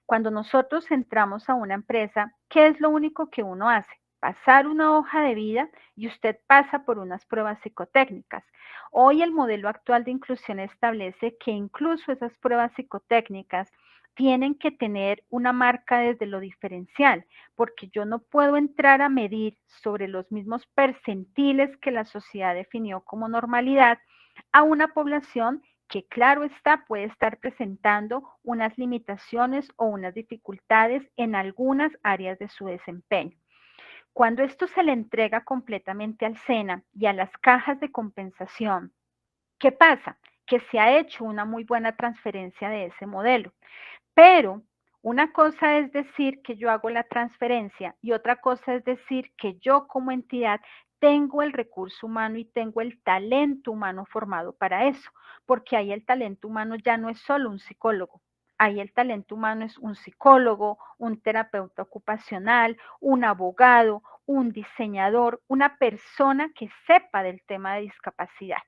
Cuando nosotros entramos a una empresa, ¿qué es lo único que uno hace? Pasar una hoja de vida y usted pasa por unas pruebas psicotécnicas. Hoy el modelo actual de inclusión establece que incluso esas pruebas psicotécnicas tienen que tener una marca desde lo diferencial, porque yo no puedo entrar a medir sobre los mismos percentiles que la sociedad definió como normalidad a una población que claro está, puede estar presentando unas limitaciones o unas dificultades en algunas áreas de su desempeño. Cuando esto se le entrega completamente al SENA y a las cajas de compensación, ¿qué pasa? Que se ha hecho una muy buena transferencia de ese modelo, pero una cosa es decir que yo hago la transferencia y otra cosa es decir que yo como entidad tengo el recurso humano y tengo el talento humano formado para eso, porque ahí el talento humano ya no es solo un psicólogo, ahí el talento humano es un psicólogo, un terapeuta ocupacional, un abogado, un diseñador, una persona que sepa del tema de discapacidad.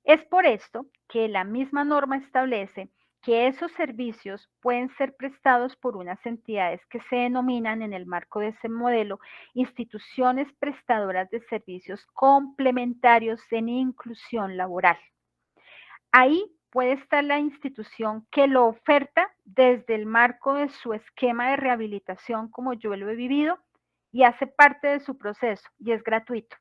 Es por esto que la misma norma establece que esos servicios pueden ser prestados por unas entidades que se denominan en el marco de ese modelo instituciones prestadoras de servicios complementarios en inclusión laboral. Ahí puede estar la institución que lo oferta desde el marco de su esquema de rehabilitación, como yo lo he vivido, y hace parte de su proceso y es gratuito.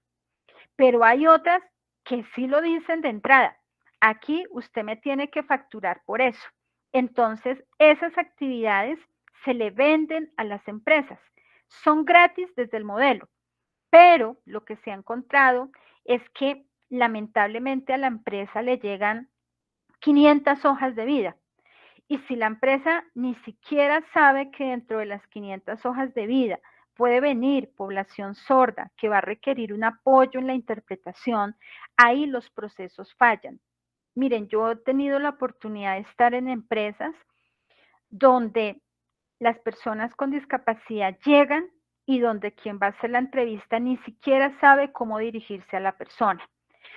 Pero hay otras que sí lo dicen de entrada. Aquí usted me tiene que facturar por eso. Entonces, esas actividades se le venden a las empresas. Son gratis desde el modelo, pero lo que se ha encontrado es que lamentablemente a la empresa le llegan 500 hojas de vida. Y si la empresa ni siquiera sabe que dentro de las 500 hojas de vida puede venir población sorda que va a requerir un apoyo en la interpretación, ahí los procesos fallan. Miren, yo he tenido la oportunidad de estar en empresas donde las personas con discapacidad llegan y donde quien va a hacer la entrevista ni siquiera sabe cómo dirigirse a la persona.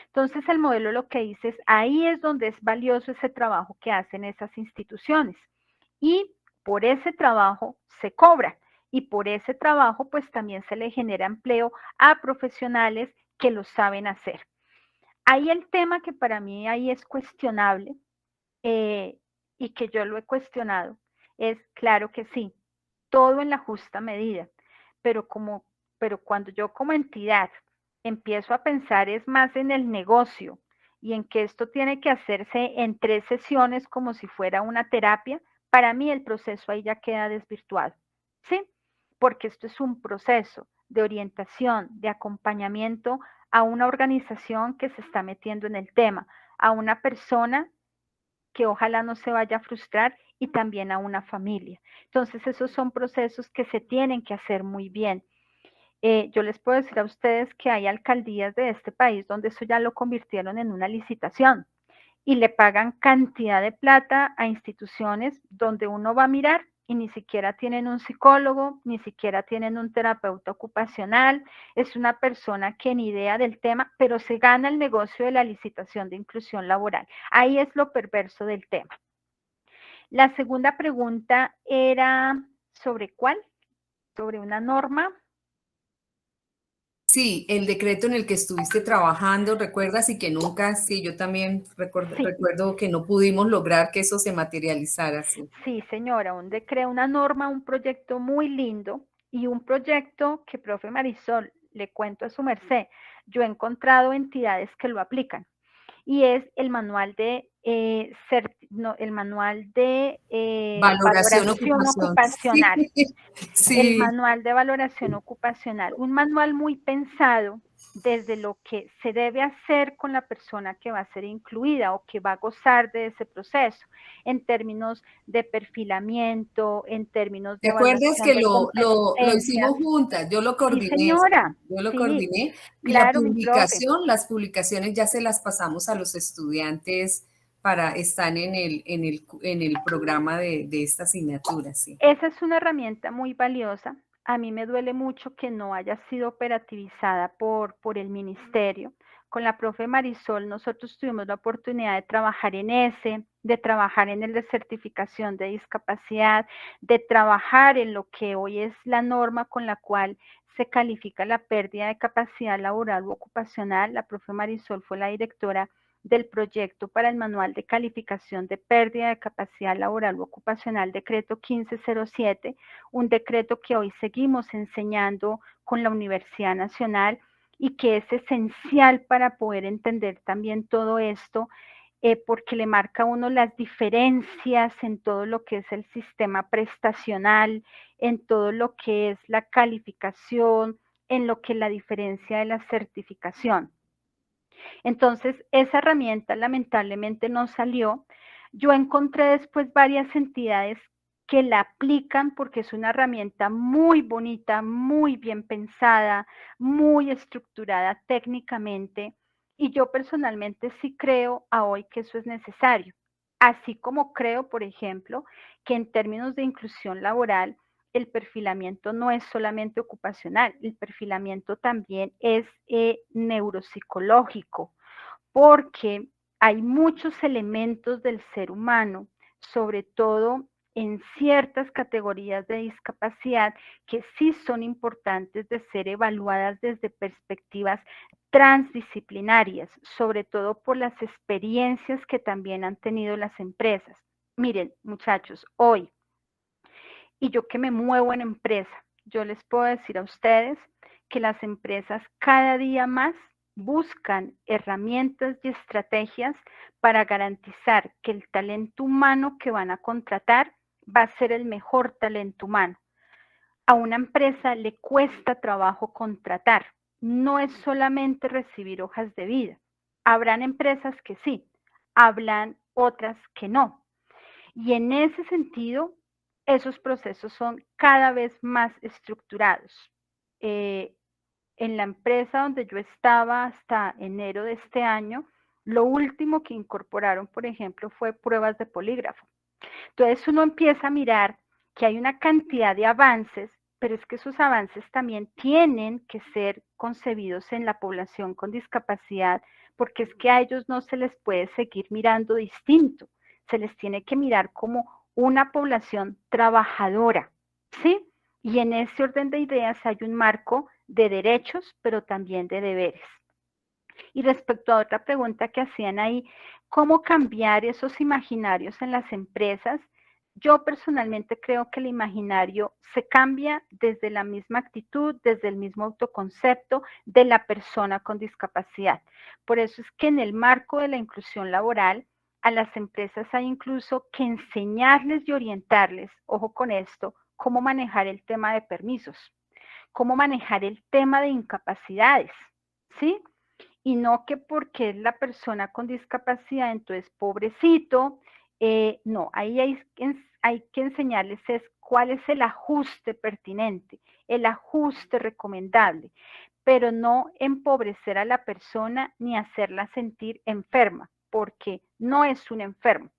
Entonces el modelo lo que dice es, ahí es donde es valioso ese trabajo que hacen esas instituciones. y por ese trabajo se cobra y por ese trabajo pues también se le genera empleo a profesionales que lo saben hacer. Ahí el tema que para mí ahí es cuestionable y que yo lo he cuestionado es, claro que sí, todo en la justa medida, pero cuando yo como entidad empiezo a pensar es más en el negocio y en que esto tiene que hacerse en 3 sesiones como si fuera una terapia, para mí el proceso ahí ya queda desvirtuado, ¿sí? Porque esto es un proceso de orientación, de acompañamiento a una organización que se está metiendo en el tema, a una persona que ojalá no se vaya a frustrar y también a una familia. Entonces, esos son procesos que se tienen que hacer muy bien. Yo les puedo decir a ustedes que hay alcaldías de este país donde eso ya lo convirtieron en una licitación y le pagan cantidad de plata a instituciones donde uno va a mirar y ni siquiera tienen un psicólogo, ni siquiera tienen un terapeuta ocupacional, es una persona que ni idea del tema, pero se gana el negocio de la licitación de inclusión laboral. Ahí es lo perverso del tema. La segunda pregunta era ¿sobre cuál? Sobre una norma. Sí, el decreto en el que estuviste trabajando, ¿recuerdas? Y que nunca, sí, yo también recuerdo que no pudimos lograr que eso se materializara. Sí, sí señora, una norma, un proyecto muy lindo y un proyecto que, profe Marisol, le cuento a su merced, yo he encontrado entidades que lo aplican y es el manual de, valoración valoración ocupación. Sí, ocupacional. El sí. manual de valoración ocupacional, un manual muy pensado desde lo que se debe hacer con la persona que va a ser incluida o que va a gozar de ese proceso, en términos de perfilamiento, en términos ¿Te de acuerdas evaluación que de lo competencias. hicimos juntas? Yo lo Sí, coordiné, señora, yo lo sí, coordiné y claro, mi profe. las publicaciones ya se las pasamos a los estudiantes para estar en el programa de esta asignatura, sí. Esa es una herramienta muy valiosa. A mí me duele mucho que no haya sido operativizada por el ministerio. Con la profe Marisol nosotros tuvimos la oportunidad de trabajar en ese, de trabajar en el de certificación de discapacidad, de trabajar en lo que hoy es la norma con la cual se califica la pérdida de capacidad laboral u ocupacional. La profe Marisol fue la directora del proyecto para el manual de calificación de pérdida de capacidad laboral u ocupacional, decreto 1507, un decreto que hoy seguimos enseñando con la Universidad Nacional y que es esencial para poder entender también todo esto, porque le marca a uno las diferencias en todo lo que es el sistema prestacional, en todo lo que es la calificación, en lo que es la diferencia de la certificación. Entonces, esa herramienta lamentablemente no salió. Yo encontré después varias entidades que la aplican porque es una herramienta muy bonita, muy bien pensada, muy estructurada técnicamente. Y yo personalmente sí creo a hoy que eso es necesario. Así como creo, por ejemplo, que en términos de inclusión laboral, el perfilamiento no es solamente ocupacional, el perfilamiento también es neuropsicológico, porque hay muchos elementos del ser humano, sobre todo en ciertas categorías de discapacidad, que sí son importantes de ser evaluadas desde perspectivas transdisciplinarias, sobre todo por las experiencias que también han tenido las empresas. Miren, muchachos, hoy, y yo que me muevo en empresa, yo les puedo decir a ustedes que las empresas cada día más buscan herramientas y estrategias para garantizar que el talento humano que van a contratar va a ser el mejor talento humano. A una empresa le cuesta trabajo contratar, no es solamente recibir hojas de vida. Habrán empresas que sí, habrán otras que no. Y en ese sentido, esos procesos son cada vez más estructurados. En la empresa donde yo estaba hasta enero de este año, lo último que incorporaron, por ejemplo, fue pruebas de polígrafo. Entonces uno empieza a mirar que hay una cantidad de avances, pero es que esos avances también tienen que ser concebidos en la población con discapacidad, porque es que a ellos no se les puede seguir mirando distinto, se les tiene que mirar como una población trabajadora, ¿sí? Y en ese orden de ideas hay un marco de derechos, pero también de deberes. Y respecto a otra pregunta que hacían ahí, ¿cómo cambiar esos imaginarios en las empresas? Yo personalmente creo que el imaginario se cambia desde la misma actitud, desde el mismo autoconcepto de la persona con discapacidad. Por eso es que en el marco de la inclusión laboral, a las empresas hay incluso que enseñarles y orientarles, ojo con esto, cómo manejar el tema de permisos, cómo manejar el tema de incapacidades, ¿sí? Y no que porque es la persona con discapacidad, entonces pobrecito, no, ahí hay que enseñarles es cuál es el ajuste pertinente, el ajuste recomendable, pero no empobrecer a la persona ni hacerla sentir enferma, porque no es un enfermo,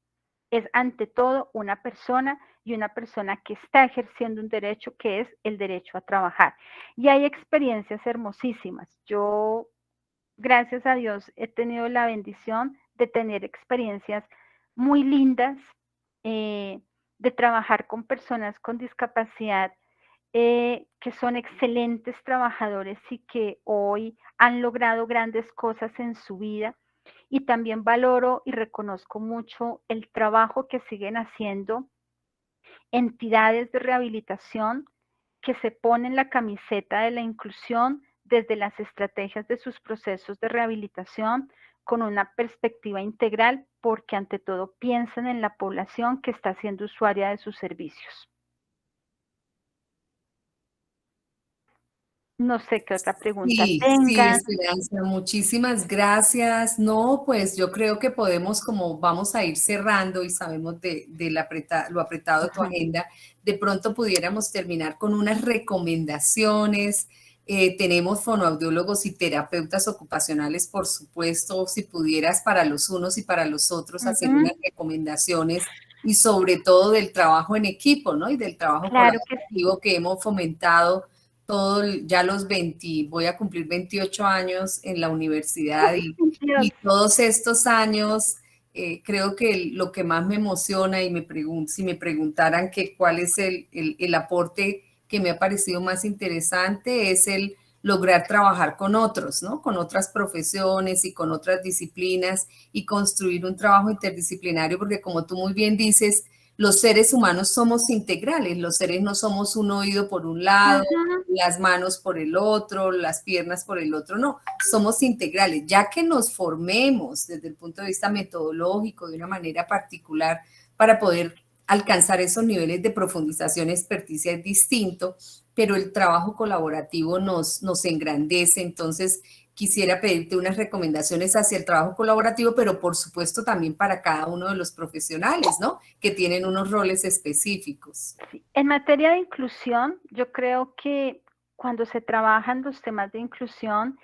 es ante todo una persona y una persona que está ejerciendo un derecho que es el derecho a trabajar. Y hay experiencias hermosísimas. Yo gracias a Dios, he tenido la bendición de tener experiencias muy lindas, de trabajar con personas con discapacidad que son excelentes trabajadores y que hoy han logrado grandes cosas en su vida. Y también valoro y reconozco mucho el trabajo que siguen haciendo entidades de rehabilitación que se ponen la camiseta de la inclusión desde las estrategias de sus procesos de rehabilitación con una perspectiva integral porque ante todo piensan en la población que está siendo usuaria de sus servicios. No sé qué otra pregunta Sí, sí, tengan. Esperanza, muchísimas gracias. No, pues yo creo que podemos, como vamos a ir cerrando y sabemos lo apretado de tu agenda, de pronto pudiéramos terminar con unas recomendaciones. Tenemos fonoaudiólogos y terapeutas ocupacionales, por supuesto, si pudieras para los unos y para los otros hacer unas recomendaciones y sobre todo del trabajo en equipo, ¿no? Y del trabajo colaborativo que hemos fomentado ya los 20, voy a cumplir 28 años en la universidad y todos estos años, creo que lo que más me emociona y si me preguntaran que cuál es el aporte que me ha parecido más interesante es el lograr trabajar con otros, ¿no? Con otras profesiones y con otras disciplinas y construir un trabajo interdisciplinario, porque como tú muy bien dices, los seres humanos somos integrales, los seres no somos un oído por un lado, las manos por el otro, las piernas por el otro, no, somos integrales, ya que nos formemos desde el punto de vista metodológico de una manera particular para poder alcanzar esos niveles de profundización, experticia es distinto, pero el trabajo colaborativo nos engrandece, entonces quisiera pedirte unas recomendaciones hacia el trabajo colaborativo, pero por supuesto también para cada uno de los profesionales, ¿no? Que tienen unos roles específicos. Sí. En materia de inclusión, yo creo que cuando se trabajan los temas de inclusión,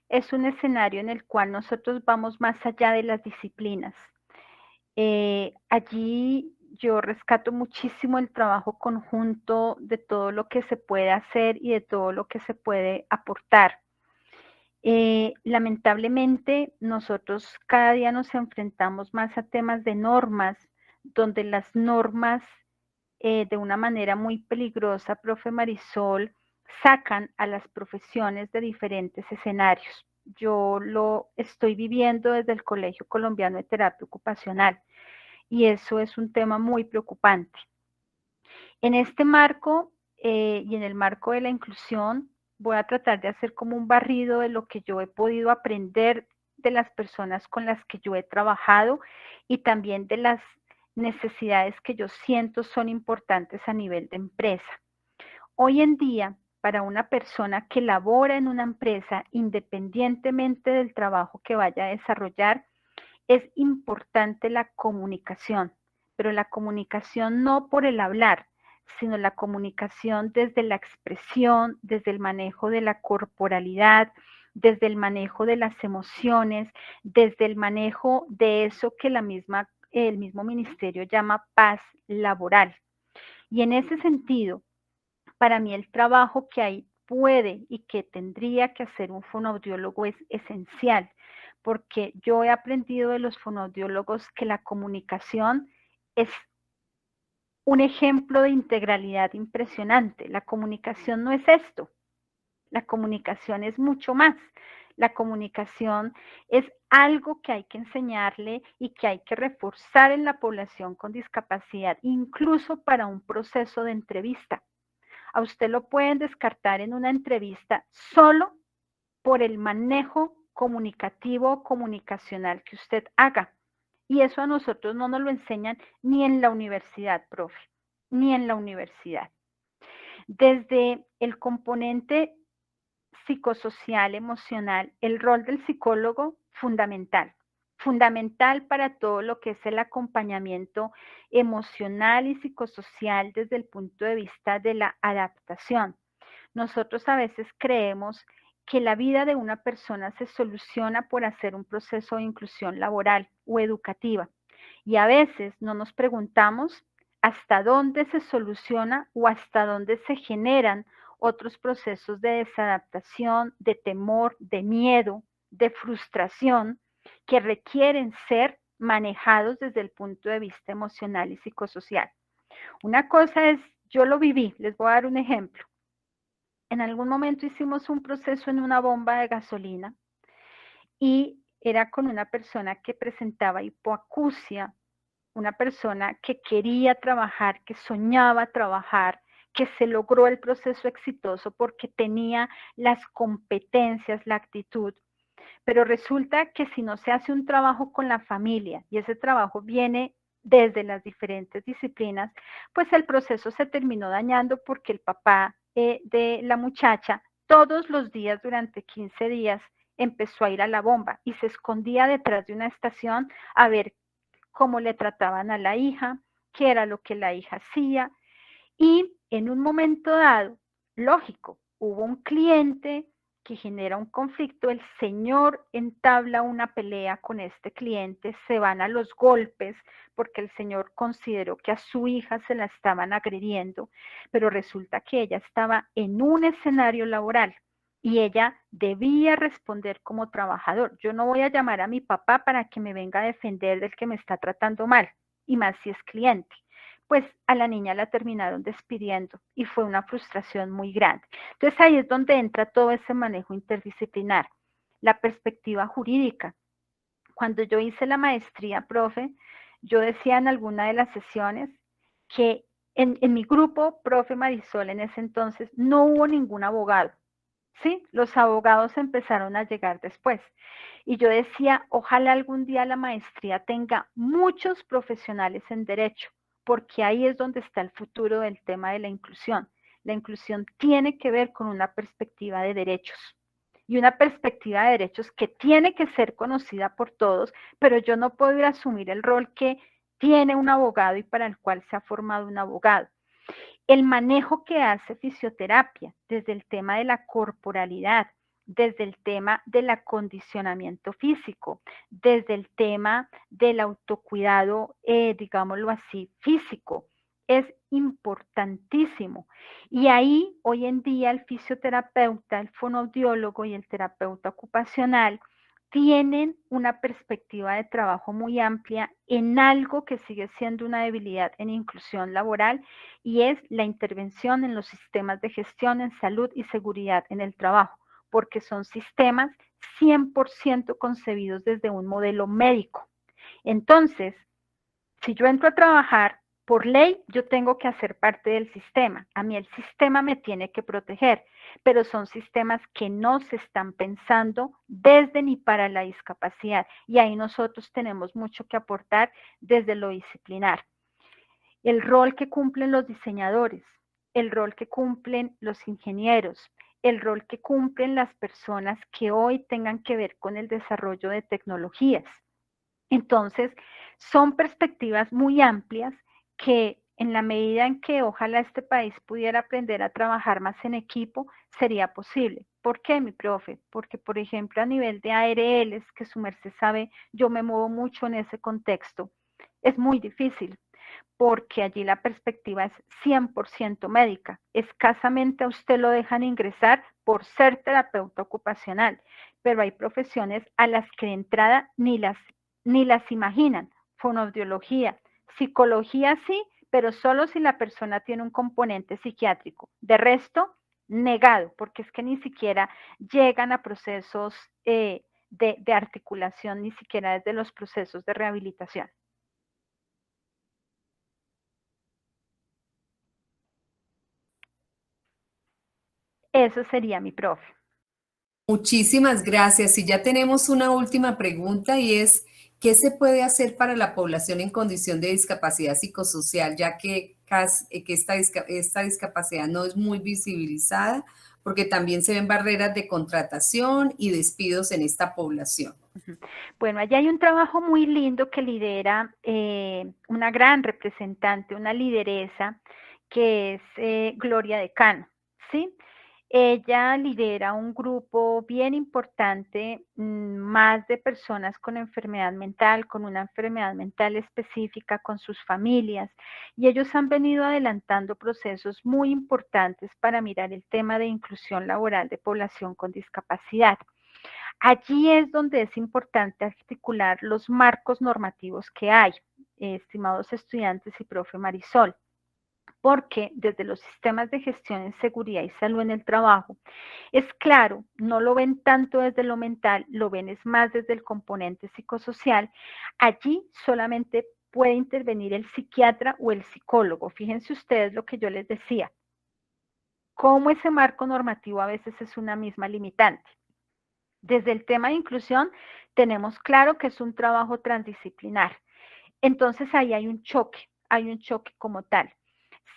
es un escenario en el cual nosotros vamos más allá de las disciplinas. Allí yo rescato muchísimo el trabajo conjunto de todo lo que se puede hacer y de todo lo que se puede aportar. Lamentablemente, nosotros cada día nos enfrentamos más a temas de normas, donde las normas de una manera muy peligrosa, profe Marisol, sacan a las profesiones de diferentes escenarios. Yo lo estoy viviendo desde el Colegio Colombiano de Terapia Ocupacional y eso es un tema muy preocupante. En este marco y en el marco de la inclusión, voy a tratar de hacer como un barrido de lo que yo he podido aprender de las personas con las que yo he trabajado y también de las necesidades que yo siento son importantes a nivel de empresa. Hoy en día, para una persona que labora en una empresa, independientemente del trabajo que vaya a desarrollar, es importante la comunicación, pero la comunicación no por el hablar, sino la comunicación desde la expresión, desde el manejo de la corporalidad, desde el manejo de las emociones, desde el manejo de eso que el mismo ministerio llama paz laboral. Y en ese sentido, para mí el trabajo que hay puede y que tendría que hacer un fonoaudiólogo es esencial, porque yo he aprendido de los fonoaudiólogos que la comunicación es un ejemplo de integralidad impresionante. La comunicación no es esto. La comunicación es mucho más. La comunicación es algo que hay que enseñarle y que hay que reforzar en la población con discapacidad, incluso para un proceso de entrevista. A usted lo pueden descartar en una entrevista solo por el manejo comunicativo o comunicacional que usted haga. Y eso a nosotros no nos lo enseñan ni en la universidad, profe, ni en la universidad. Desde el componente psicosocial, emocional, el rol del psicólogo fundamental. Fundamental para todo lo que es el acompañamiento emocional y psicosocial desde el punto de vista de la adaptación. Nosotros a veces creemos que la vida de una persona se soluciona por hacer un proceso de inclusión laboral o educativa. Y a veces no nos preguntamos hasta dónde se soluciona o hasta dónde se generan otros procesos de desadaptación, de temor, de miedo, de frustración, que requieren ser manejados desde el punto de vista emocional y psicosocial. Una cosa es, yo lo viví, les voy a dar un ejemplo. En algún momento hicimos un proceso en una bomba de gasolina y era con una persona que presentaba hipoacusia, una persona que quería trabajar, que soñaba trabajar, que se logró el proceso exitoso porque tenía las competencias, la actitud. Pero resulta que si no se hace un trabajo con la familia y ese trabajo viene desde las diferentes disciplinas, pues el proceso se terminó dañando porque el papá de la muchacha todos los días durante 15 días empezó a ir a la bomba y se escondía detrás de una estación a ver cómo le trataban a la hija, qué era lo que la hija hacía. Y en un momento dado, lógico, hubo un cliente que genera un conflicto, el señor entabla una pelea con este cliente, se van a los golpes porque el señor consideró que a su hija se la estaban agrediendo, pero resulta que ella estaba en un escenario laboral y ella debía responder como trabajador. Yo no voy a llamar a mi papá para que me venga a defender del que me está tratando mal, y más si es cliente. Pues a la niña la terminaron despidiendo y fue una frustración muy grande. Entonces ahí es donde entra todo ese manejo interdisciplinar, la perspectiva jurídica. Cuando yo hice la maestría, profe, yo decía en alguna de las sesiones que en mi grupo, profe Marisol, en ese entonces no hubo ningún abogado. ¿Sí? Los abogados empezaron a llegar después. Y yo decía, ojalá algún día la maestría tenga muchos profesionales en derecho, porque ahí es donde está el futuro del tema de la inclusión. La inclusión tiene que ver con una perspectiva de derechos y una perspectiva de derechos que tiene que ser conocida por todos, pero yo no puedo ir a asumir el rol que tiene un abogado y para el cual se ha formado un abogado. El manejo que hace fisioterapia desde el tema de la corporalidad, desde el tema del acondicionamiento físico, desde el tema del autocuidado, digámoslo así, físico, es importantísimo. Y ahí hoy en día el fisioterapeuta, el fonoaudiólogo y el terapeuta ocupacional tienen una perspectiva de trabajo muy amplia en algo que sigue siendo una debilidad en inclusión laboral y es la intervención en los sistemas de gestión en salud y seguridad en el trabajo, porque son sistemas 100% concebidos desde un modelo médico. Entonces, si yo entro a trabajar, por ley, yo tengo que hacer parte del sistema. A mí el sistema me tiene que proteger, pero son sistemas que no se están pensando desde ni para la discapacidad. Y ahí nosotros tenemos mucho que aportar desde lo disciplinar. El rol que cumplen los diseñadores, el rol que cumplen los ingenieros, el rol que cumplen las personas que hoy tengan que ver con el desarrollo de tecnologías. Entonces, son perspectivas muy amplias que en la medida en que ojalá este país pudiera aprender a trabajar más en equipo, sería posible. ¿Por qué, mi profe? Porque, por ejemplo, a nivel de ARLs, que su merced sabe, yo me muevo mucho en ese contexto, es muy difícil porque allí la perspectiva es 100% médica. Escasamente a usted lo dejan ingresar por ser terapeuta ocupacional, pero hay profesiones a las que de entrada ni las imaginan. Fonoaudiología, psicología sí, pero solo si la persona tiene un componente psiquiátrico. De resto, negado, porque es que ni siquiera llegan a procesos de articulación, ni siquiera desde los procesos de rehabilitación. Eso sería mi profe. Muchísimas gracias. Y ya tenemos una última pregunta y es, ¿qué se puede hacer para la población en condición de discapacidad psicosocial, ya que esta discapacidad no es muy visibilizada, porque también se ven barreras de contratación y despidos en esta población? Bueno, allá hay un trabajo muy lindo que lidera una gran representante, una lideresa, que es Gloria Decano, ¿sí? Ella lidera un grupo bien importante, más de personas con enfermedad mental, con una enfermedad mental específica, con sus familias, y ellos han venido adelantando procesos muy importantes para mirar el tema de inclusión laboral de población con discapacidad. Allí es donde es importante articular los marcos normativos que hay, estimados estudiantes y profe Marisol, porque desde los sistemas de gestión en seguridad y salud en el trabajo, es claro, no lo ven tanto desde lo mental, lo ven es más desde el componente psicosocial. Allí solamente puede intervenir el psiquiatra o el psicólogo. Fíjense ustedes lo que yo les decía, cómo ese marco normativo a veces es una misma limitante. Desde el tema de inclusión, tenemos claro que es un trabajo transdisciplinar. Entonces ahí hay un choque como tal.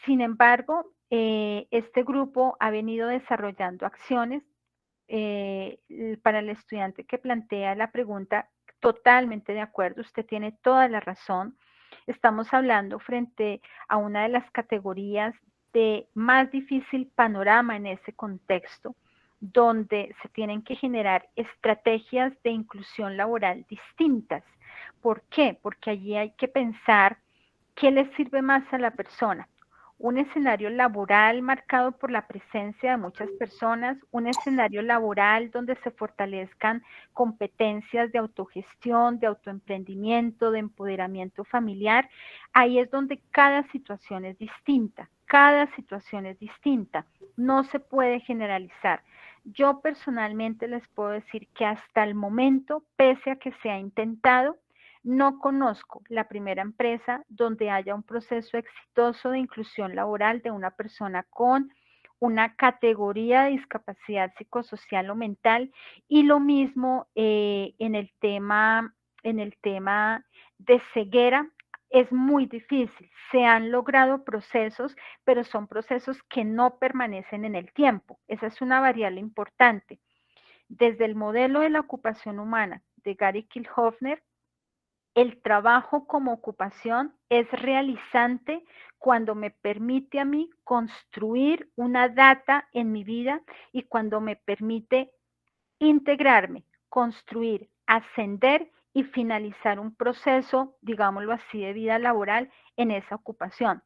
Sin embargo, este grupo ha venido desarrollando acciones para el estudiante que plantea la pregunta, totalmente de acuerdo, usted tiene toda la razón. Estamos hablando frente a una de las categorías de más difícil panorama en ese contexto, donde se tienen que generar estrategias de inclusión laboral distintas. ¿Por qué? Porque allí hay que pensar qué le sirve más a la persona. Un escenario laboral marcado por la presencia de muchas personas, un escenario laboral donde se fortalezcan competencias de autogestión, de autoemprendimiento, de empoderamiento familiar. Ahí es donde cada situación es distinta, no se puede generalizar. Yo personalmente les puedo decir que hasta el momento, pese a que se ha intentado, no conozco la primera empresa donde haya un proceso exitoso de inclusión laboral de una persona con una categoría de discapacidad psicosocial o mental, y lo mismo en el tema de ceguera. Es muy difícil. Se han logrado procesos, pero son procesos que no permanecen en el tiempo. Esa es una variable importante. Desde el modelo de la ocupación humana de Gary Kilhofner, el trabajo como ocupación es realizante cuando me permite a mí construir una data en mi vida y cuando me permite integrarme, construir, ascender y finalizar un proceso, digámoslo así, de vida laboral en esa ocupación.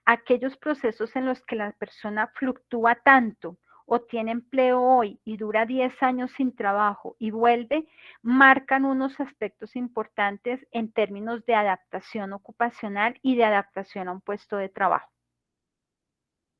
Aquellos procesos en los que la persona fluctúa tanto o tiene empleo hoy y dura 10 años sin trabajo y vuelve, marcan unos aspectos importantes en términos de adaptación ocupacional y de adaptación a un puesto de trabajo.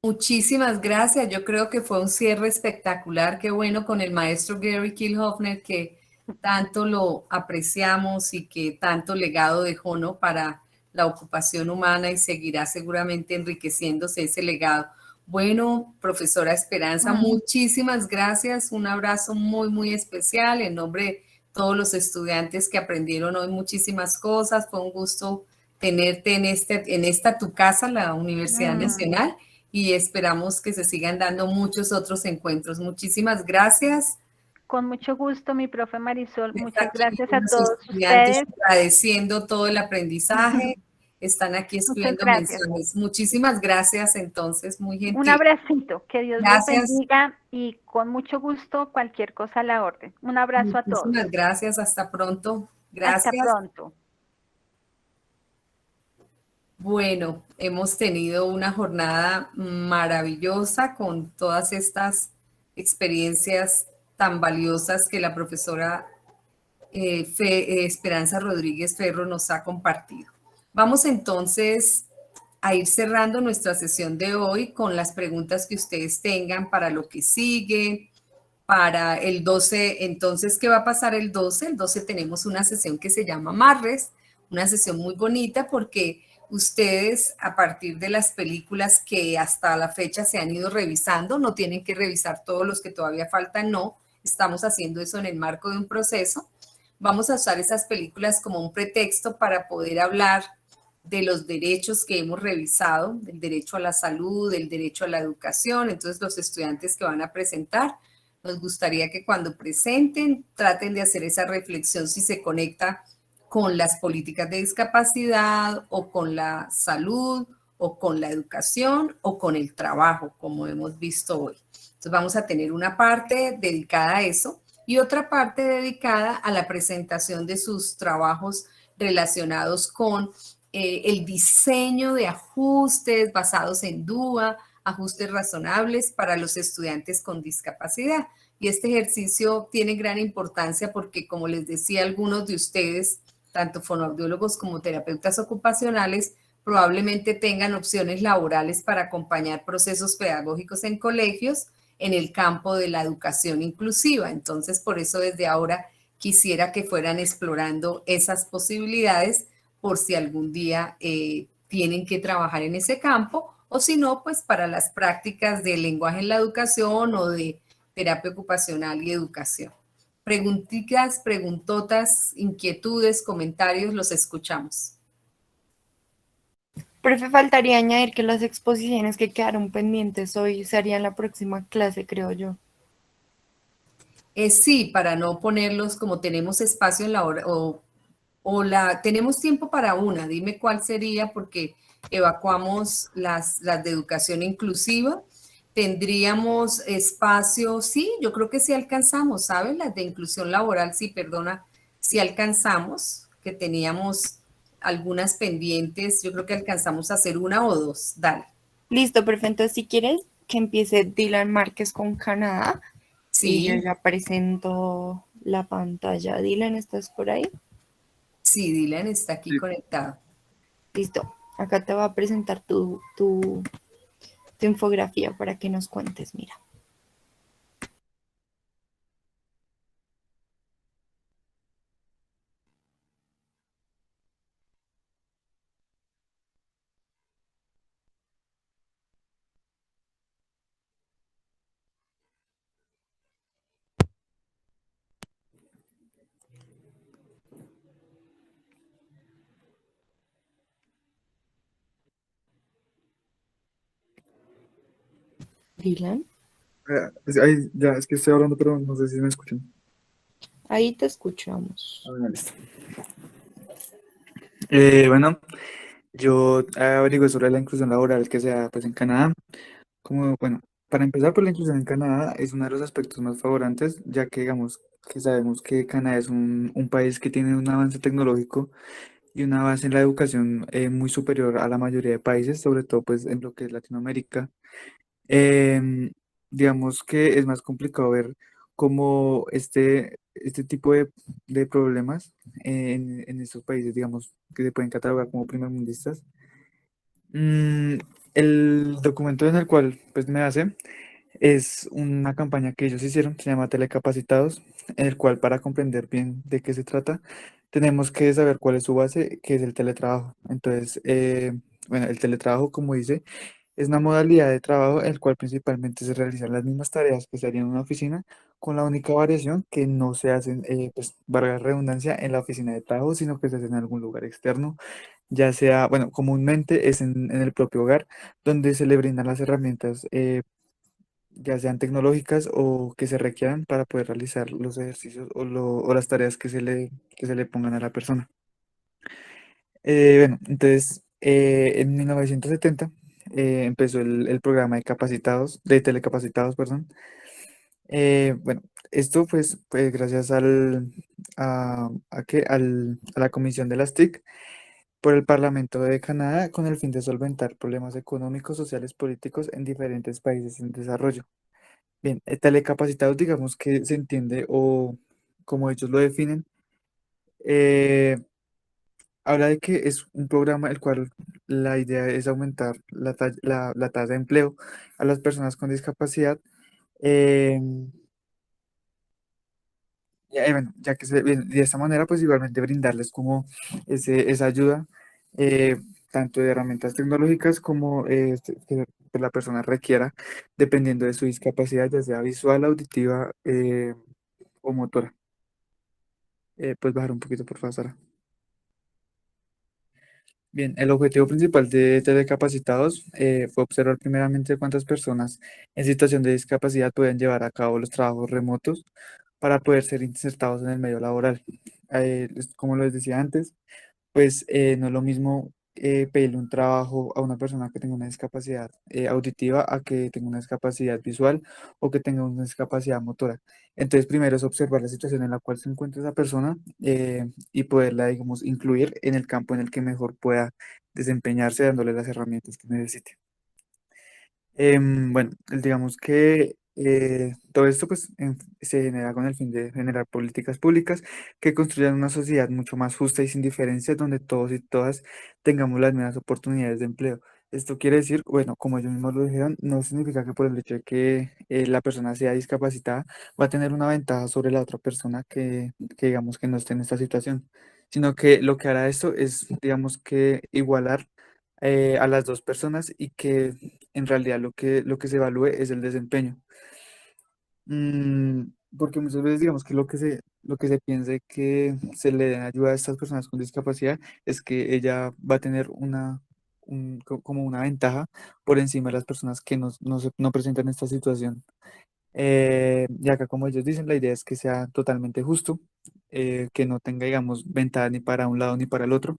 Muchísimas gracias. Yo creo que fue un cierre espectacular. Qué bueno con el maestro Gary Kilhofner, que tanto lo apreciamos y que tanto legado dejó, ¿no?, para la ocupación humana, y seguirá seguramente enriqueciéndose ese legado. Bueno, profesora Esperanza, muchísimas gracias. Un abrazo muy, muy especial en nombre de todos los estudiantes que aprendieron hoy muchísimas cosas. Fue un gusto tenerte en esta tu casa, la Universidad Nacional, y esperamos que se sigan dando muchos otros encuentros. Muchísimas gracias. Con mucho gusto, mi profe Marisol. Muchas gracias a todos estudiantes, ustedes. agradeciendo todo el aprendizaje. Están aquí escribiendo mensajes. Muchísimas gracias, entonces, muy gentil. Un abracito, que Dios los bendiga, y con mucho gusto cualquier cosa a la orden. Un abrazo a todos. Muchísimas gracias, hasta pronto. Gracias. Hasta pronto. Bueno, hemos tenido una jornada maravillosa con todas estas experiencias tan valiosas que la profesora Esperanza Rodríguez Ferro nos ha compartido. Vamos entonces a ir cerrando nuestra sesión de hoy con las preguntas que ustedes tengan para lo que sigue, para el 12. Entonces, ¿qué va a pasar el 12? El 12 tenemos una sesión que se llama Marres, una sesión muy bonita porque ustedes, a partir de las películas que hasta la fecha se han ido revisando, no tienen que revisar todos los que todavía faltan, no, estamos haciendo eso en el marco de un proceso. Vamos a usar esas películas como un pretexto para poder hablar de los derechos que hemos revisado, del derecho a la salud, del derecho a la educación. Entonces, los estudiantes que van a presentar, nos gustaría que cuando presenten traten de hacer esa reflexión si se conecta con las políticas de discapacidad o con la salud o con la educación o con el trabajo, como hemos visto hoy. Entonces vamos a tener una parte dedicada a eso y otra parte dedicada a la presentación de sus trabajos relacionados con el diseño de ajustes basados en DUA, ajustes razonables para los estudiantes con discapacidad. Y este ejercicio tiene gran importancia porque, como les decía, algunos de ustedes, tanto fonoaudiólogos como terapeutas ocupacionales, probablemente tengan opciones laborales para acompañar procesos pedagógicos en colegios en el campo de la educación inclusiva. Entonces, por eso desde ahora quisiera que fueran explorando esas posibilidades por si algún día tienen que trabajar en ese campo o si no, pues para las prácticas de lenguaje en la educación o de terapia ocupacional y educación. Preguntitas, preguntotas, inquietudes, comentarios, los escuchamos. Profe, faltaría añadir que las exposiciones que quedaron pendientes hoy se harían la próxima clase, creo yo. Sí, para no ponerlos como tenemos espacio en la hora tenemos tiempo para una, dime cuál sería porque evacuamos las de educación inclusiva. Tendríamos espacio, sí, yo creo que sí alcanzamos, ¿sabes? Las de inclusión laboral, sí, perdona, sí alcanzamos, que teníamos algunas pendientes, yo creo que alcanzamos a hacer una o dos, dale. Listo, perfecto. Entonces, si quieres que empiece Dylan Márquez con Canadá, Sí. y yo ya presento la pantalla. Dylan, ¿estás por ahí? Sí, Dylan está aquí conectado. Listo. Acá te va a presentar tu infografía para que nos cuentes, mira. Dylan. Ya, es que estoy hablando, pero no sé si me escuchan. Ahí te escuchamos. Listo. Bueno, yo averigué sobre la inclusión laboral que se da pues, en Canadá. Bueno, para empezar, pues la inclusión en Canadá es uno de los aspectos más favorantes, ya que digamos que sabemos que Canadá es un país que tiene un avance tecnológico y un avance en la educación muy superior a la mayoría de países, sobre todo pues en lo que es Latinoamérica. Em, digamos que es más complicado ver cómo este tipo de problemas en estos países, digamos, que se pueden catalogar como primermundistas. Mm, el documento en el cual pues me hace es una campaña que ellos hicieron, se llama Telecapacitados, en el cual para comprender bien de qué se trata, tenemos que saber cuál es su base, que es el teletrabajo. Entonces, bueno, el teletrabajo, como dice, es una modalidad de trabajo en el cual principalmente se realizan las mismas tareas que se harían en una oficina, con la única variación que no se hacen, pues, valga la redundancia, en la oficina de trabajo, sino que se hacen en algún lugar externo, ya sea, bueno, comúnmente es en el propio hogar, donde se le brindan las herramientas, ya sean tecnológicas o que se requieran para poder realizar los ejercicios o las tareas que se le pongan a la persona. Bueno, entonces, en 1970 empezó el programa de telecapacitados, perdón. Bueno, esto pues gracias a la Comisión de las TIC por el Parlamento de Canadá con el fin de solventar problemas económicos, sociales, políticos en diferentes países en desarrollo. Bien, telecapacitados digamos que se entiende o como ellos lo definen, eh, habla de que es un programa el cual la idea es aumentar la tasa de empleo a las personas con discapacidad. eh, bueno, ya que de esta manera, pues igualmente brindarles como esa ayuda, eh, tanto de herramientas tecnológicas como que la persona requiera, dependiendo de su discapacidad, ya sea visual, auditiva o motora. Puedes bajar un poquito, por favor, Sara. Bien, el objetivo principal de Telecapacitados fue observar primeramente cuántas personas en situación de discapacidad pueden llevar a cabo los trabajos remotos para poder ser insertados en el medio laboral. Como les decía antes, pues no es lo mismo pedirle un trabajo a una persona que tenga una discapacidad auditiva a que tenga una discapacidad visual o que tenga una discapacidad motora. Entonces, primero es observar la situación en la cual se encuentra esa persona y poderla, digamos, incluir en el campo en el que mejor pueda desempeñarse, dándole las herramientas que necesite. Bueno, digamos que todo esto pues se genera con el fin de generar políticas públicas que construyan una sociedad mucho más justa y sin diferencias donde todos y todas tengamos las mismas oportunidades de empleo. Esto quiere decir, bueno, como ellos mismos lo dijeron, no significa que por el hecho de que la persona sea discapacitada va a tener una ventaja sobre la otra persona que digamos que no esté en esta situación, sino que lo que hará esto es, digamos que igualar a las dos personas y que en realidad lo que se evalúe es el desempeño. Mm, Porque muchas veces digamos que lo que se piense que se le den ayuda a estas personas con discapacidad es que ella va a tener como una ventaja por encima de las personas que no presentan esta situación. Y acá, como ellos dicen, la idea es que sea totalmente justo, que no tenga, digamos, ventaja ni para un lado ni para el otro,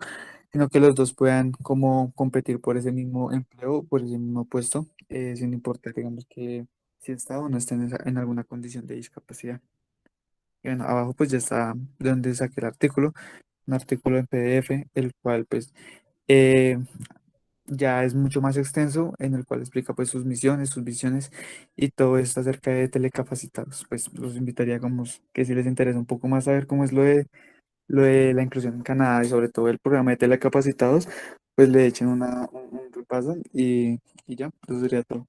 sino que los dos puedan como competir por ese mismo empleo, por ese mismo puesto, sin importar, digamos, que si está o no está en alguna condición de discapacidad. Y bueno, abajo pues ya está de donde saqué el artículo, un artículo en PDF, el cual pues eh, ya es mucho más extenso, en el cual explica pues sus misiones, sus visiones y todo esto acerca de telecapacitados. Pues los invitaría como que si les interesa un poco más saber cómo es lo de la inclusión en Canadá y sobre todo el programa de telecapacitados, pues le echen un repaso y ya, eso sería todo.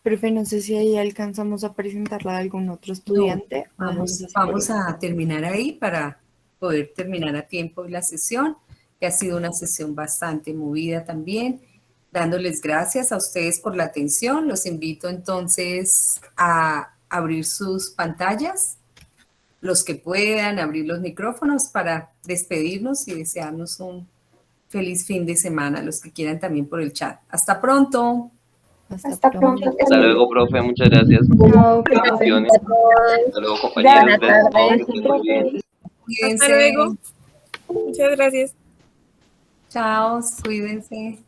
Profe, no sé si ahí alcanzamos a presentarla a algún otro No, estudiante. vamos a terminar ahí para poder terminar a tiempo la sesión, que ha sido una sesión bastante movida también. Dándoles gracias a ustedes por la atención, los invito entonces a abrir sus pantallas, los que puedan abrir los micrófonos para despedirnos y desearnos un feliz fin de semana, los que quieran también por el chat. Hasta pronto. Hasta pronto. Hasta luego, profe. Muchas gracias. Chao, Felicitaciones. a todos. Hasta luego, compañeros. Gracias a todos. Que estén muy bien. Cuídense. Hasta luego. Muchas gracias. Chao, cuídense.